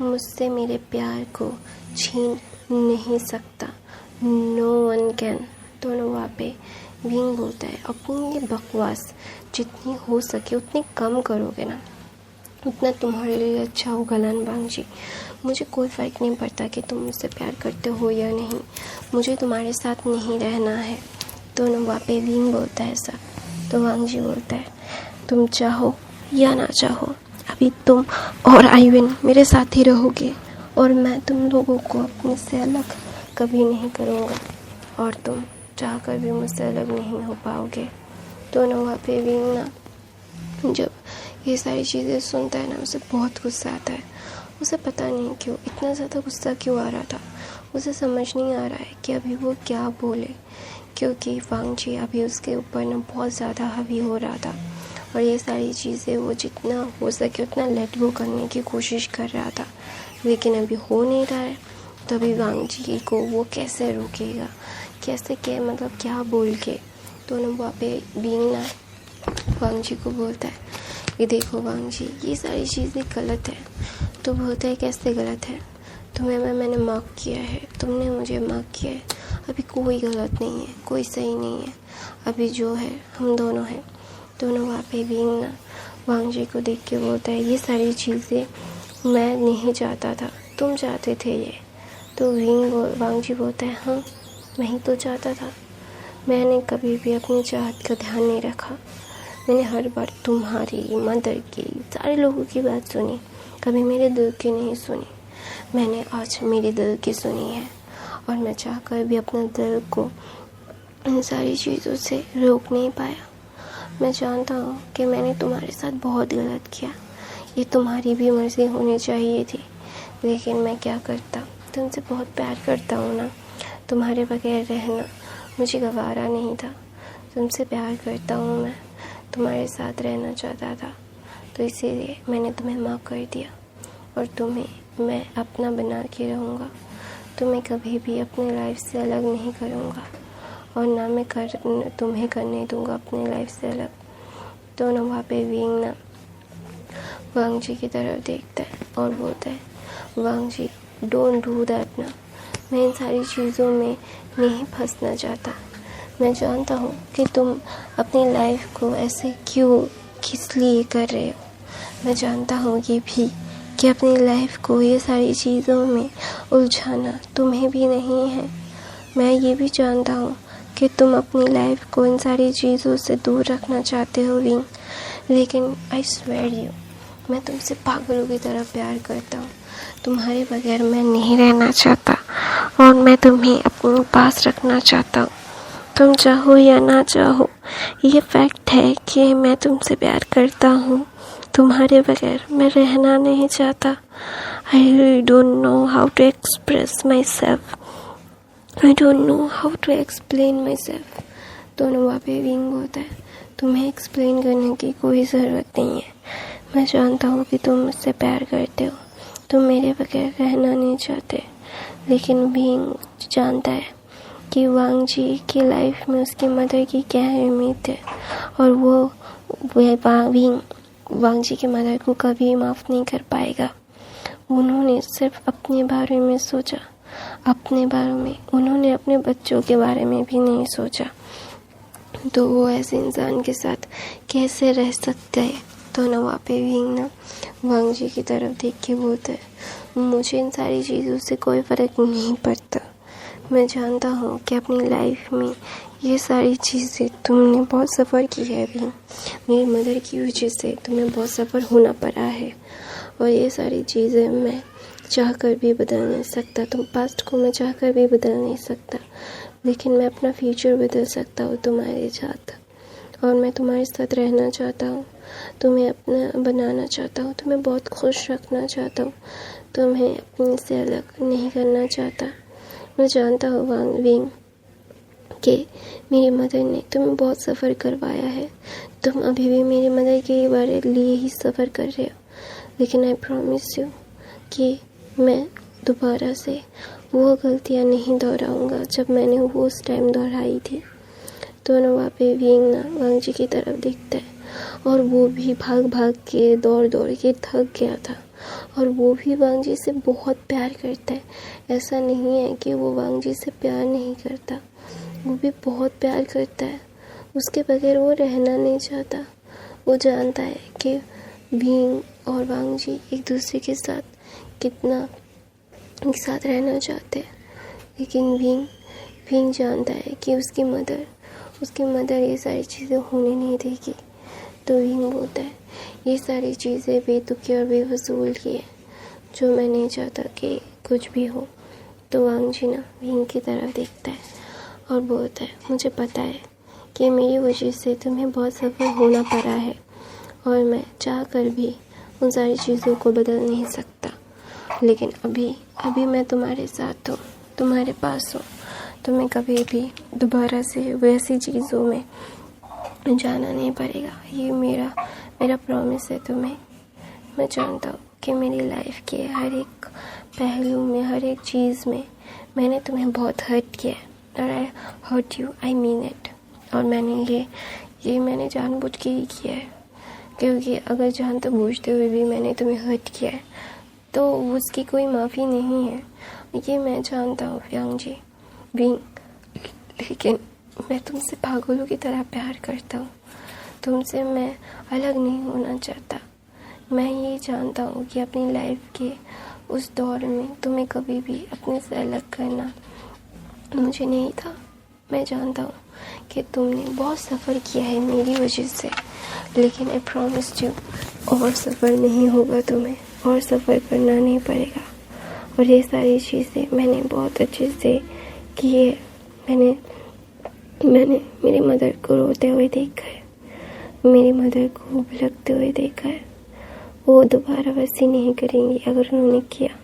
मुझसे मेरे प्यार को छीन नहीं सकता। No one can. दोनों वहाँ पे विंग बोलता है अपनी ये बकवास जितनी हो सके उतनी कम करोगे ना उतना तुम्हारे लिए अच्छा होगा लान वांगजी। मुझे कोई फ़र्क नहीं पड़ता कि तुम मुझसे प्यार करते हो या नहीं, मुझे तुम्हारे साथ नहीं रहना है। दोनों वहाँ पे विंग बोलता है ऐसा। तो वांगजी बोलता है तुम चाहो या ना चाहो अभी तुम और आईविन मेरे साथ ही रहोगे और मैं तुम लोगों को अपने से अलग कभी नहीं करूँगा और तुम चाह कर भी मुझसे अलग नहीं हो पाओगे। दोनों वहाँ पे विंग ना जब ये सारी चीज़ें सुनता है ना उसे बहुत गुस्सा आता है। उसे पता नहीं क्यों इतना ज़्यादा गुस्सा क्यों आ रहा था, उसे समझ नहीं आ रहा है कि अभी वो क्या बोले, क्योंकि वांगजी अभी उसके ऊपर ना बहुत ज़्यादा हावी हो रहा था और ये सारी चीज़ें वो जितना हो सके उतना लेट गो करने की कोशिश कर रहा था, लेकिन अभी हो नहीं रहा है। तभी वांगजी को वो कैसे रोकेगा, कैसे क्या बोल के। दोनों वहाँ पे विंग ना वांगजी को बोलता है कि देखो वांगजी ये सारी चीज़ें गलत है। तो बोलता है कैसे गलत है, मैंने माफ़ किया है, तुमने मुझे माफ़ किया है, अभी कोई गलत नहीं है, कोई सही नहीं है, अभी जो है हम दोनों हैं। दोनों वहाँ पे विंग ना वांगजी को देख के बोलता है ये सारी चीज़ें मैं नहीं चाहता था, तुम चाहते थे ये। तो वांगजी बोलता है हाँ मैं ही तो चाहता था, मैंने कभी भी अपनी चाहत का ध्यान नहीं रखा, मैंने हर बार तुम्हारी मदर की सारे लोगों की बात सुनी, कभी मेरे दिल की नहीं सुनी। मैंने आज मेरे दिल की सुनी है और मैं चाहकर भी अपने दिल को इन सारी चीज़ों से रोक नहीं पाया। मैं जानता हूँ कि मैंने तुम्हारे साथ बहुत गलत किया, ये तुम्हारी भी मर्ज़ी होनी चाहिए थी, लेकिन मैं क्या करता, तुमसे बहुत प्यार करता हूँ ना, तुम्हारे बगैर रहना मुझे गवारा नहीं था। तुमसे प्यार करता हूँ, मैं तुम्हारे साथ रहना चाहता था, तो इसीलिए मैंने तुम्हें माफ़ कर दिया और तुम्हें मैं अपना बना के रहूँगा। तुम्हें कभी भी अपनी लाइफ से अलग नहीं करूँगा और ना मैं तुम्हें करने दूँगा अपनी लाइफ से अलग। तो ना वहाँ पे विंग ना वांग जी की तरफ देखता है और बोलता है, Wang ji don't do that ना, मैं इन सारी चीज़ों में नहीं फंसना चाहता। मैं जानता हूँ कि तुम अपनी लाइफ को ऐसे क्यों किस लिए कर रहे हो। मैं जानता हूँ ये भी कि अपनी लाइफ को ये सारी चीज़ों में उलझाना तुम्हें भी नहीं है। मैं ये भी जानता हूँ कि तुम अपनी लाइफ को इन सारी चीज़ों से दूर रखना चाहते हो विंग, लेकिन आई स्वेयर यू, मैं तुमसे पागलों की तरह प्यार करता हूँ। तुम्हारे बगैर मैं नहीं रहना चाहता और मैं तुम्हें अपने पास रखना चाहता हूँ। तुम चाहो या ना चाहो, ये फैक्ट है कि मैं तुमसे प्यार करता हूँ। तुम्हारे बगैर मैं रहना नहीं चाहता। I really don't know how to express myself, I don't know how to explain myself. दोनों वहाँ पे विंग होता है, तुम्हें एक्सप्लेन करने की कोई ज़रूरत नहीं है। मैं जानता हूँ कि तुम मुझसे प्यार करते हो, तुम मेरे बगैर रहना नहीं चाहते, लेकिन विंग जानता है कि वांग जी की लाइफ में उसकी मदर की क्या अहमियत है और वो विंग वांग जी की मदर को कभी माफ़ नहीं कर पाएगा। उन्होंने सिर्फ अपने बारे में सोचा, अपने बारे में, उन्होंने अपने बच्चों के बारे में भी नहीं सोचा। तो वो ऐसे इंसान के साथ कैसे रह सकते हैं। तो ना वहाँ पे विंग ना वांग जी की तरफ देख के बोलता है, मुझे इन सारी चीज़ों से कोई फ़र्क नहीं पड़ता। मैं जानता हूँ कि अपनी लाइफ में ये सारी चीज़ें तुमने बहुत सफ़र की है भी, मेरी मदर की वजह से तुम्हें बहुत सफ़र होना पड़ा है और ये सारी चीज़ें मैं चाह कर भी बदल नहीं सकता। तुम पास्ट को मैं चाह कर भी बदल नहीं सकता, लेकिन मैं अपना फ्यूचर बदल सकता हूँ तुम्हारे साथ और मैं तुम्हारे साथ रहना चाहता हूँ, तुम्हें अपना बनाना चाहता हूँ, तुम्हें बहुत खुश रखना चाहता हूँ, तुम्हें अपने से अलग नहीं करना चाहता। मैं जानता हूँ वांग विंग कि मेरी मदर ने तुम्हें बहुत सफ़र करवाया है, तुम अभी भी मेरी मदर के बारे लिए ही सफ़र कर रहे हो, लेकिन आई प्रॉमिस यू कि मैं दोबारा से वो गलतियाँ नहीं दोहराऊँगा जब मैंने वो उस टाइम दोहराई थी। तो ना वहाँ पे विंग ना वांग जी की तरफ देखता है और वो भी भाग भाग के दौड़ दौड़ के थक गया था और वो भी वांग जी से बहुत प्यार करता है। ऐसा नहीं है कि वो वांग जी से प्यार नहीं करता, वो भी बहुत प्यार करता है, उसके बगैर वो रहना नहीं चाहता। वो जानता है कि विंग और वांग जी एक दूसरे के साथ कितना एक साथ रहना चाहते हैं, लेकिन विंग जानता है कि उसकी मदर ये सारी चीज़ें होने नहीं देगी। तो विंग बोलता है, ये सारी चीज़ें बेतुकी और बेफजूल की है, जो मैं नहीं चाहता कि कुछ भी हो। तो वांग जी ना विंग की तरफ देखता है और बोलता है, मुझे पता है कि मेरी वजह से तुम्हें बहुत सफ़र होना पड़ा है और मैं चाह कर भी उन सारी चीज़ों को बदल नहीं सकता, लेकिन अभी मैं तुम्हारे साथ हूँ, तुम्हारे पास हूँ। तुम्हें कभी भी दोबारा से वैसी चीज़ों में जाना नहीं पड़ेगा, ये मेरा प्रॉमिस है तुम्हें। मैं जानता हूँ कि मेरी लाइफ के हर एक पहलू में, हर एक चीज़ में मैंने तुम्हें बहुत हर्ट किया है और I hurt you, I mean it. और मैंने ये मैंने जानबूझ के ही किया है, क्योंकि अगर जानते बूझते हुए भी मैंने तुम्हें हर्ट किया है तो उसकी कोई माफ़ी नहीं है, ये मैं जानता हूँ वांग जी विंग, लेकिन मैं तुमसे पागलों की तरह प्यार करता हूँ, तुमसे मैं अलग नहीं होना चाहता। मैं ये जानता हूँ कि अपनी लाइफ के उस दौर में तुम्हें कभी भी अपने से अलग करना मुझे नहीं था। मैं जानता हूँ कि तुमने बहुत सफ़र किया है मेरी वजह से, लेकिन आई प्रॉमिस यू और सफ़र नहीं होगा, तुम्हें और सफ़र करना नहीं पड़ेगा। और ये सारी चीज़ें मैंने बहुत अच्छे से की है। मैंने मेरी मदर को रोते हुए देखा है, मेरी मदर को भुलकते हुए देखा है। वो दोबारा वैसे नहीं करेंगी, अगर उन्होंने किया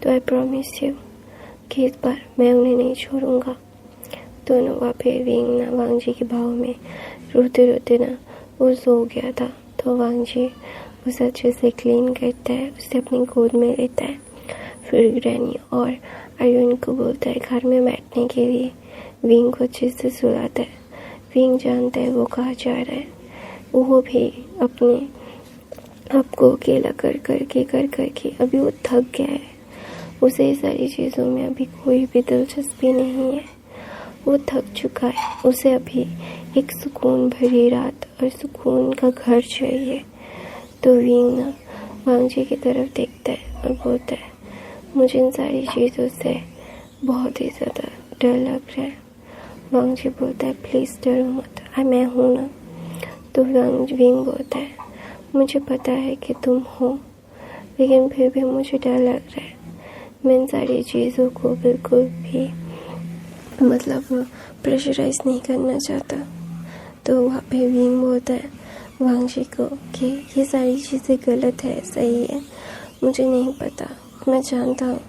तो आई प्रॉमिस यू कि इस बार मैं उन्हें नहीं छोड़ूंगा। तो ना वहाँ पे विंग ना वांग जी के भाव में रोते रोते ना वो सो गया था। तो वांग जी उसे अच्छे से क्लीन करता है, उसे अपनी गोद में लेता है। फिर ग्रैनी और आयुन को बोलता है घर में बैठने के लिए। विंग को अच्छे से सुलाता है। विंग जानता है वो कहाँ जा रहा है। वो भी अपने आपको अकेला कर करके अभी वो थक गया है। उसे ये सारी चीज़ों में अभी कोई भी दिलचस्पी नहीं है। वो थक चुका है। उसे अभी एक सुकून भरी रात और सुकून का घर चाहिए। तो विंग ना वांग जी की तरफ देखता है और बोलता है मुझे इन सारी चीज़ों से बहुत ही ज़्यादा डर लग रहा है। वांग जी बोलता है प्लीज़ डरो मत, मैं हूँ ना। तो विंग बोलता है मुझे पता है कि तुम हो, लेकिन फिर भी मुझे डर लग रहा है। मैं इन सारी चीज़ों को बिल्कुल भी प्रेशराइज नहीं करना चाहता। तो वहाँ पे विंग बोलता है वांग जी को कि ये सारी चीज़ें गलत है, सही है, मुझे नहीं पता। मैं जानता हूँ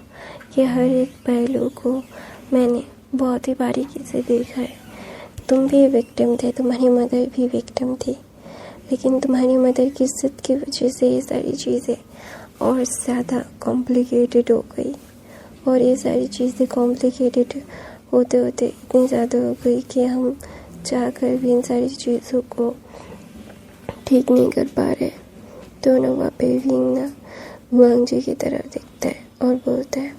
कि हर एक पहलू को मैंने बहुत ही बारीकी से देखा है। तुम भी विक्टिम थे, तुम्हारी मदर भी विक्टिम थी, लेकिन तुम्हारी मदर की जिद की वजह से ये सारी चीज़ें और ज़्यादा कॉम्प्लिकेटेड हो गई। और ये सारी चीज़ें कॉम्प्लिकेटेड होते होते इतनी ज़्यादा हो गई कि हम चाहकर भी इन सारी चीज़ों को ठीक नहीं कर पा रहे। तो ना वहाँ पे विंग ना वांग जी की तरफ देखता है और बोलता है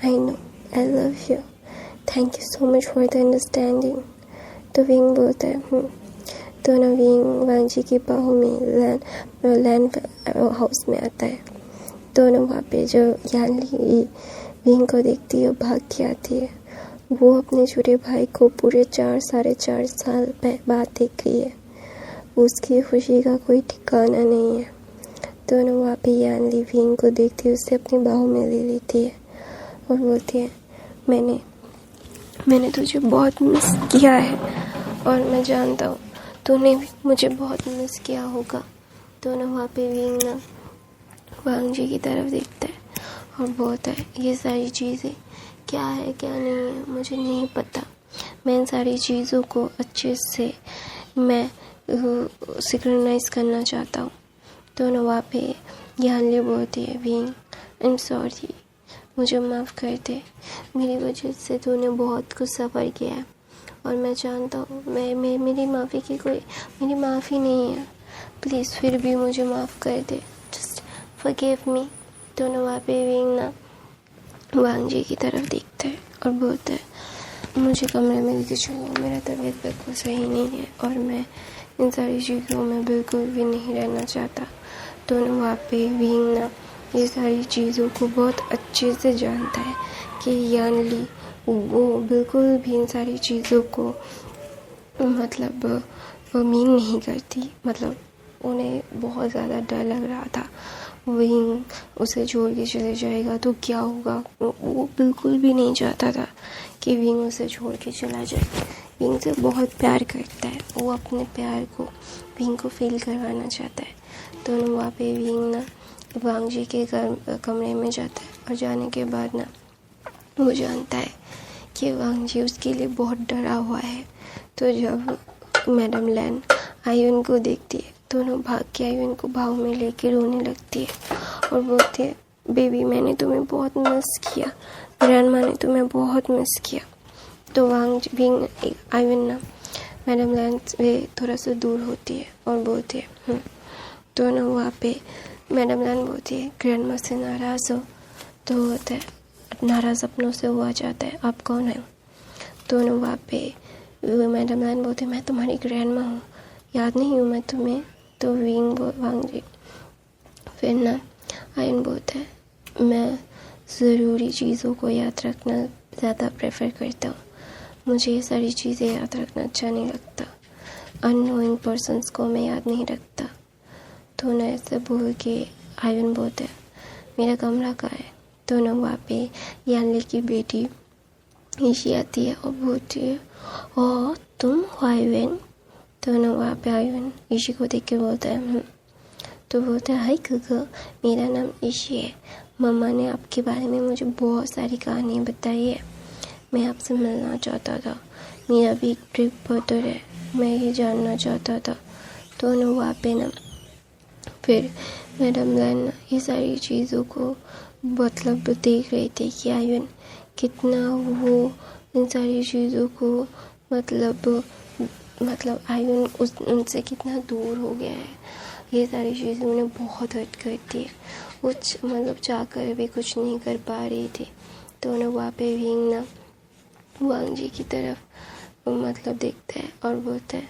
I know, I love you, thank you so much for the understanding. तो विंग बोलता है तो ना विंग वांग जी की बाहों में लैंड हाउस में आता है। तो ना वहाँ पे जो यानली विंग को देखती है भाग के आती है। वो अपने छोटे भाई को पूरे 4-4.5 साल बाद देख रही है। उसकी खुशी का कोई ठिकाना नहीं है। तो ना वहाँ पे यानली विंग को देखती है, उसे अपनी बाहों में ले लेती है और बोलती है मैंने तुझे बहुत मिस किया है और मैं जानता हूँ तूने भी मुझे बहुत मिस किया होगा। तो ना वहाँ पे विंग ना वांग जी की तरफ देखता है और बोलता है ये सारी चीज़ें क्या है क्या नहीं है मुझे नहीं पता। मैं इन सारी चीज़ों को अच्छे से मैं सिंक्रोनाइज करना चाहता हूँ। तो ना वहाँ पे यानली बोलती है विंग आई एम सॉरी, मुझे माफ़ कर दे, मेरी वजह से तूने बहुत कुछ सफ़र किया है और मैं जानता हूँ मेरी माफ़ी नहीं है, प्लीज़ फिर भी मुझे माफ़ कर दे, जस्ट फॉरगिव मी। तो ना वहाँ पे विंग ना वांग जी की तरफ देखता है और बोलता है मुझे कमरे में लेके चलो, मेरा तबीयत बिल्कुल सही नहीं है और मैं इन सारी चीज़ों में बिल्कुल भी नहीं रहना चाहता। तो ना वहाँ पे विंग ना ये सारी चीज़ों को बहुत अच्छे से जानता है कि यानली वो बिल्कुल भी इन सारी चीज़ों को मीन नहीं करती। उन्हें बहुत ज़्यादा डर लग रहा था विंग उसे छोड़ के चले जाएगा तो क्या होगा। वो बिल्कुल भी नहीं चाहता था कि विंग उसे छोड़ के चला जाए। विंग से बहुत प्यार करता है, वो अपने प्यार को विंग को फील करवाना चाहता है। तो वहाँ पे विंग ना वांग जी के कमरे में जाता है और जाने के बाद ना वो जानता है कि वांग जी उसके लिए बहुत डरा हुआ है। तो जब मैडम लैन आयुन को देखती है दोनों भाग के आयुन को भाव में लेके रोने लगती है और बोलती है बेबी मैंने तुम्हें बहुत मिस किया, ग्रैंडमा ने तुम्हें बहुत मिस किया। तो विंग आयुन ना मैडम लैन से थोड़ा सा दूर होती है और बोलती है तो ना वहाँ पे मैडम लैन बोलती है ग्रैंडमा से नाराज़ हो। तो होता है नाराज़ अपनों से हुआ जाता है, आप कौन है। तो ना वहाँ पे मैडम लैन बोलती है मैं तुम्हारी ग्रैंडमा हूँ, याद नहीं हूँ मैं तुम्हें। तो वांग जी फिर ना आयन बोलता है मैं ज़रूरी चीज़ों को याद रखना ज़्यादा प्रेफर करता हूँ, मुझे ये सारी चीज़ें याद रखना अच्छा नहीं लगता, अननोइंग पर्सन्स को मैं याद नहीं रखता। तो ना ऐसे बोल के आयन बोलता है मेरा कमरा कहाँ है। तो ना वहाँ पे यानली की बेटी ईशी आती है और बोलती है ओ तुम हो आयन। तो ना वहाँ पे आयन ईशी को देख के बोलता है तो बोलता है हाय कुकू, मेरा नाम ईशी है, मम्मा ने आपके बारे में मुझे बहुत सारी कहानियाँ बताई है, मैं आपसे मिलना चाहता था मेरा भी एक ट्रिप होता है, मैं ये जानना चाहता था। तो ना वहाँ पे ना फिर मैडम लैन ये सारी चीज़ों को मतलब देख रही थी कि आयन कितना वो इन सारी चीज़ों को मतलब आयन उनसे कितना दूर हो गया है। ये सारी चीज़ें उन्हें बहुत हर्ट करती है, कुछ मतलब चाहकर भी कुछ नहीं कर पा रही थी। तो ना वहाँ पे विंग ना वांग जी की तरफ मतलब देखता है और बोलता है,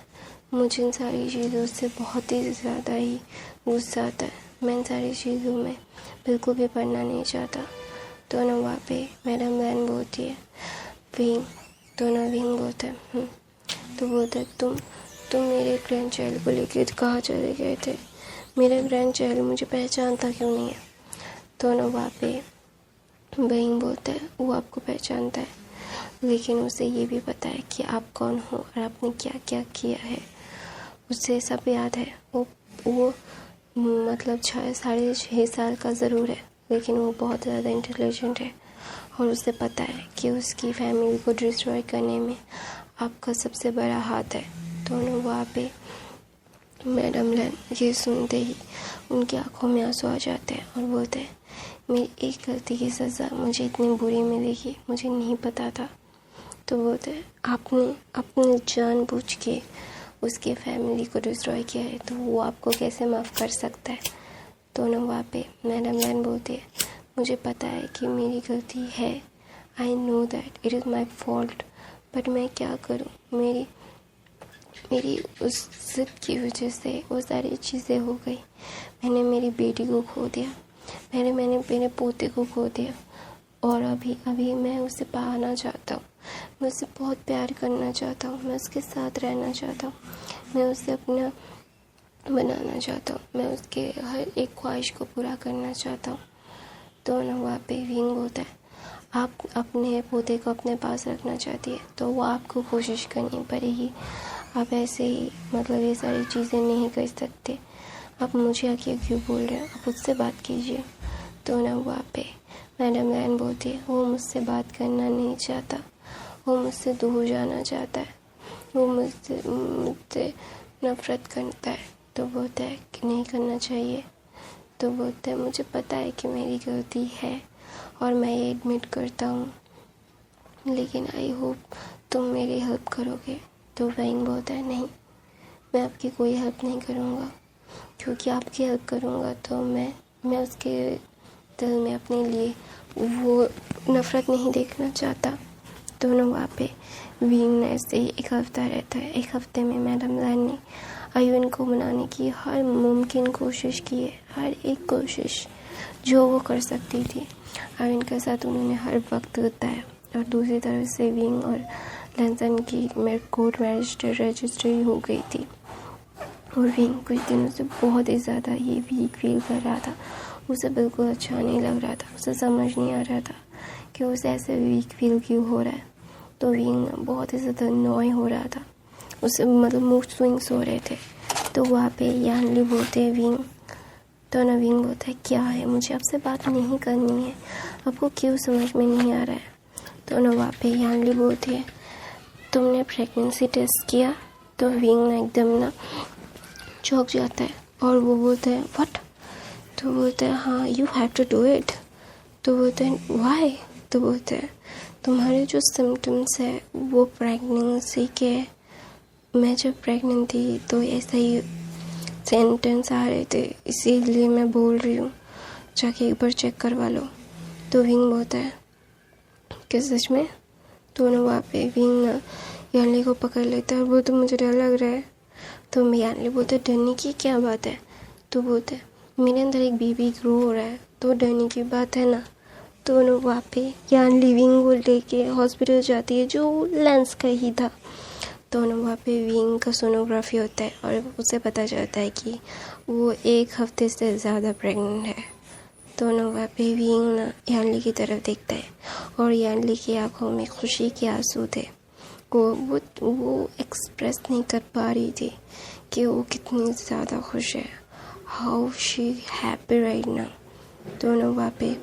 मुझे इन सारी चीज़ों से बहुत ही ज़्यादा ही गुस्सा आता है, मैं इन सारी चीज़ों में बिल्कुल भी पढ़ना नहीं चाहता। तो ना वहाँ पे मैडम लैन बोलती है विंग, तो ना विंग बोलता है तो बोलता है तुम मेरे ग्रैंड चाइल्ड को लेकर कहाँ चले गए थे, मेरा ग्रैंड चाइल्ड मुझे पहचानता क्यों नहीं है। तो ना वहाँ पे विंग बोलता है वो आपको पहचानता है, लेकिन उसे ये भी पता है कि आप कौन हो और आपने क्या क्या किया है, उसे सब याद है। वो मतलब 6.5 साल का ज़रूर है, लेकिन वो बहुत ज़्यादा इंटेलिजेंट है और उसे पता है कि उसकी फैमिली को डिस्ट्रॉय करने में आपका सबसे बड़ा हाथ है। तो ना वहाँ पे मैडम लैन ये सुनते ही उनकी आंखों में आंसू आ जाते हैं और बोलते हैं, मेरी एक गलती की सज़ा मुझे इतनी बुरी मिलेगी मुझे नहीं पता था। तो बोलते हैं आपने जानबूझ के उसके फैमिली को डिस्ट्रॉय किया है, तो वो आपको कैसे माफ़ कर सकता है। तो ना वहाँ पे मैडम लैन बोलती है, मुझे पता है कि मेरी गलती है, I know that it is my fault, but मैं क्या करूँ, मेरी उस जिद की वजह से वो सारी चीज़ें हो गई। मैंने मेरी बेटी को खो दिया, मैंने मेरे पोते को खो दिया और अभी मैं उसे पाना चाहता हूँ, मैं उससे बहुत प्यार करना चाहता हूँ, मैं उसके साथ रहना चाहता हूँ, मैं उसे अपना बनाना चाहता हूँ, मैं उसके हर एक ख्वाहिश को पूरा करना चाहता हूँ। तो ना वहाँ पे विंग होता है, आप अपने पोते को अपने पास रखना चाहती है तो वो आपको कोशिश करनी पड़ेगी, आप ऐसे ही मतलब ये सारी चीज़ें नहीं कर सकते, आप मुझे आके क्यों बोल रहे हैं, आप उससे बात कीजिए। तो ना वहाँ पे मैडम लैन बोलती है, वो मुझसे बात करना नहीं चाहता, वो मुझसे दूर जाना चाहता है, वो मुझसे नफ़रत करता है। तो बोलता है कि नहीं करना चाहिए। तो बोलता है, मुझे पता है कि मेरी गलती है और मैं ये एडमिट करता हूँ, लेकिन आई होप तुम मेरी हेल्प करोगे। तो विंग बोलता है, नहीं, मैं आपकी कोई हेल्प नहीं करूँगा, क्योंकि आपकी हेल्प करूँगा तो मैं उसके दिल में अपने लिए वो नफ़रत नहीं देखना चाहता। दोनों वहाँ पे विंग ने ऐसे ही एक हफ्ता रहता है। एक हफ्ते में मैडम लैन ने आयुन को मनाने की हर मुमकिन कोशिश की है, हर एक कोशिश जो वो कर सकती थी आयुन के साथ उन्होंने हर वक्त बिताया। और दूसरी तरफ से विंग और लैंसन की कोर्ट मैरिज रजिस्ट्री हो गई थी और विंग कुछ दिनों से बहुत ही ज़्यादा ये वीक फील कर रहा था, उसे बिल्कुल अच्छा नहीं लग रहा था, उसे समझ नहीं आ रहा था कि उसे ऐसे वीक फील क्यों हो रहा है। तो विंग बहुत ही ज़्यादा नॉय हो रहा था, उसे मतलब मूड स्विंग्स हो रहे थे। तो वहाँ पे यानली बोलते हैं विंग, तो ना विंग बोलता है, क्या है, मुझे आपसे बात नहीं करनी है, आपको क्यों समझ में नहीं आ रहा है। तो ना वहाँ पे यानली बोलती है, तुमने प्रेगनेंसी टेस्ट किया। तो विंग ना एकदम ना चौंक जाता है और वो बोलता है, व्हाट। तो बोलता है, हाँ, you have to do it. तो बोलते हैं, व्हाई। तो बोलते हैं, तुम्हारे जो सिम्टम्स है वो प्रेगनेंसी के, मैं जब प्रेग्नेंट थी तो ऐसा ही सेंटेंस आ रहे थे, इसीलिए मैं बोल रही हूँ, जाके एक बार चेक करवा लो। तो विंग बोलता है, क्या सच में। तो ना वहाँ पे विंग ना यानली को पकड़ लेता है और वो तो मुझे डर लग रहा है। तो मैं यानली बोलते, डरने की क्या बात है। तो बोलते, मेरे अंदर एक बेबी ग्रो हो रहा है, तो डरने की बात है ना। तो ना वहाँ पे यानली विंग को लेके हॉस्पिटल जाती है जो लेंस का ही था। तो ना वहाँ पे विंग का सोनोग्राफी होता है और उसे पता चलता है कि वो 1 हफ्ते से ज़्यादा प्रेग्नेंट है। तो ना वहाँ पे विंग ना यानली की तरफ देखता है और यानली की आंखों में खुशी के आंसू थे, वो एक्सप्रेस नहीं कर पा रही थी कि वो कितनी ज़्यादा खुश है, how she happy right now. तो ना वहाँ पे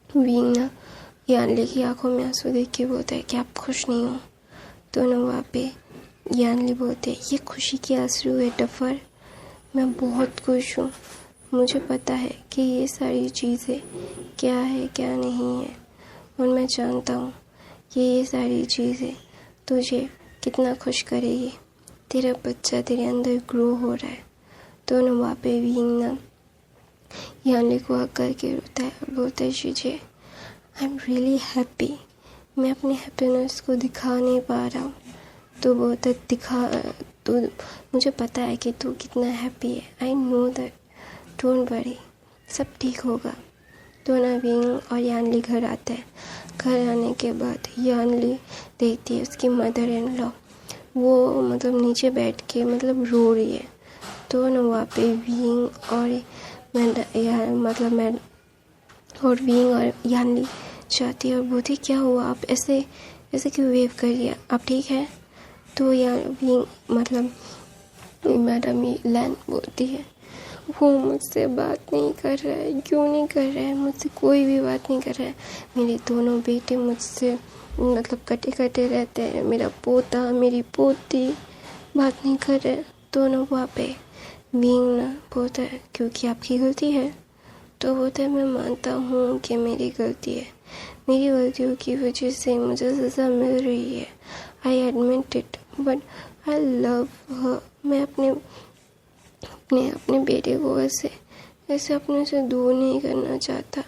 विंग ना यानली की आंखों में आंसू देख के बोलता है कि आप खुश नहीं हो। तो ना वहाँ पे यानली बोलते ये खुशी के आंसू है डफर, मैं बहुत खुश हूँ। मुझे पता है कि ये सारी चीज़ें क्या है क्या नहीं है, और मैं जानता हूँ कि ये सारी चीज़ें तुझे कितना खुश करेगी। तेरा बच्चा तेरे अंदर ग्रो हो रहा है। तो ना वहाँ पे विंग ना यानली को हक करके रोता है, बोलता है शीजे आई एम रियली हैप्पी। मैं अपनी हैप्पीनेस को दिखा नहीं पा रहा हूँ। तो बोलता दिखा, तो मुझे पता है कि तू कितना हैप्पी है। I know that, don't worry, सब ठीक होगा। तो ना विंग और यानली घर आता है। घर आने के बाद यानली देखती है उसकी मदर इन लॉ वो मतलब नीचे बैठ के मतलब रो रही है। तो ना वहाँ पे विंग और और विंग और यानली जाती है और बोलती क्या हुआ, आप ऐसे ऐसे क्यों वेव कर रही है, आप ठीक है? तो विंग मैडम लैन बोलती है वो मुझसे बात नहीं कर रहा है। क्यों नहीं कर रहा है? मुझसे कोई भी बात नहीं कर रहा है। मेरे दोनों बेटे मुझसे कटे कटे रहते हैं। मेरा पोता मेरी पोती बात नहीं कर रहे। दोनों वहाँ पे विंग ना बोलता है क्योंकि आपकी गलती है। तो बोलता है मैं मानता हूँ कि मेरी गलती है, मेरी गलतियों की वजह से मुझे सज़ा मिल रही है। I admit it but I love हर। मैं अपने बेटे को ऐसे अपने से दूर नहीं करना चाहता।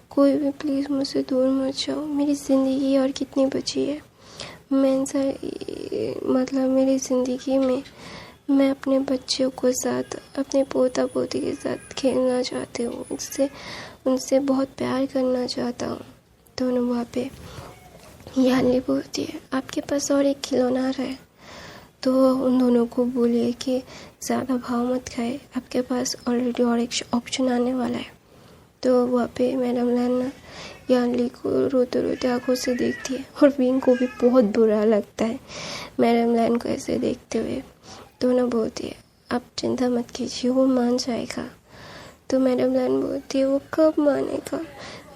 कोई भी प्लीज़ मुझसे दूर मत जाओ। मेरी ज़िंदगी और कितनी बची है। मेरी ज़िंदगी में मैं अपने बच्चों को साथ, अपने पोता पोती के साथ खेलना चाहती हूँ, उनसे बहुत प्यार करना चाहता हूँ। तो वहाँ पे यानली बोलती है आपके पास और एक खिलौना रहा है, तो उन दोनों को बोलिए कि ज़्यादा भाव मत खाए, आपके पास ऑलरेडी और एक ऑप्शन आने वाला है। तो वहाँ पे मैडम लैन यानली को रोते रोते आंखों से देखती है और विंग को भी बहुत बुरा लगता है मैडम लैन को ऐसे देखते हुए। तो ना बोलती है आप चिंता मत कीजिए, वो मान जाएगा। तो मैडम लैन बोलती है वो कब मानेगा?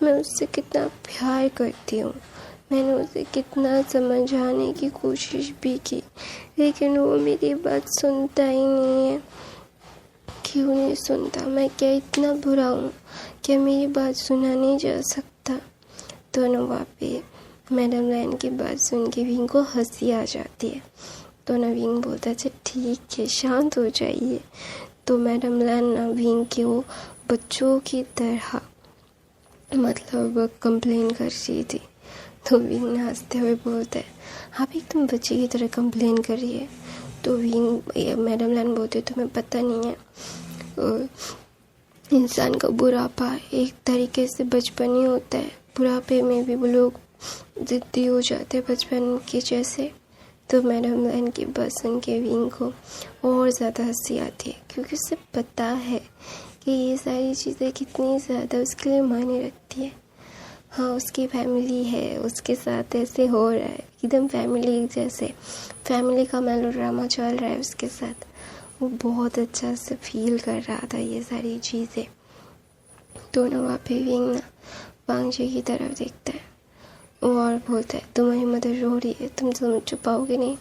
मैं उससे कितना प्यार करती हूँ, मैंने उसे कितना समझाने की कोशिश भी की, लेकिन वो मेरी बात सुनता ही नहीं है। क्यों नहीं सुनता? मैं क्या इतना बुरा हूँ? क्या मेरी बात सुना नहीं जा सकता? तो ना वहाँ पे मैडम लैन की बात सुन के विंग को हंसी आ जाती है। तो ना विंग बोलता है ठीक है शांत हो जाइए। तो मैडम लैन ना विंग के वो बच्चों की तरह कंप्लेन कर रही थी। तो विंग हंसते हुए बोलता है आप एकदम बच्चे की तरह कंप्लेन कर रही है। तो मैडम लैन बोलते तुम्हें पता नहीं है इंसान का बुढ़ापा एक तरीके से बचपन ही होता है। बुढ़ापे में भी वो लोग ज़िद्दी हो जाते हैं बचपन के जैसे। तो मैडम लैन की बात सुन के विंग को और ज़्यादा हंसी आती है, क्योंकि उसे पता है कि ये सारी चीज़ें कितनी ज़्यादा उसके लिए मायने रखती है। हाँ उसकी फैमिली है, उसके साथ ऐसे हो रहा है एकदम फैमिली जैसे, फैमिली का मेलोड्रामा चल रहा है उसके साथ। वो बहुत अच्छा से फील कर रहा था ये सारी चीज़ें। तो ना वहाँ पे विंग ना वांगजी की तरफ देखता है और बोलता है तुम्हारी मदर रो रही है, तुम छुपाओगे नहीं?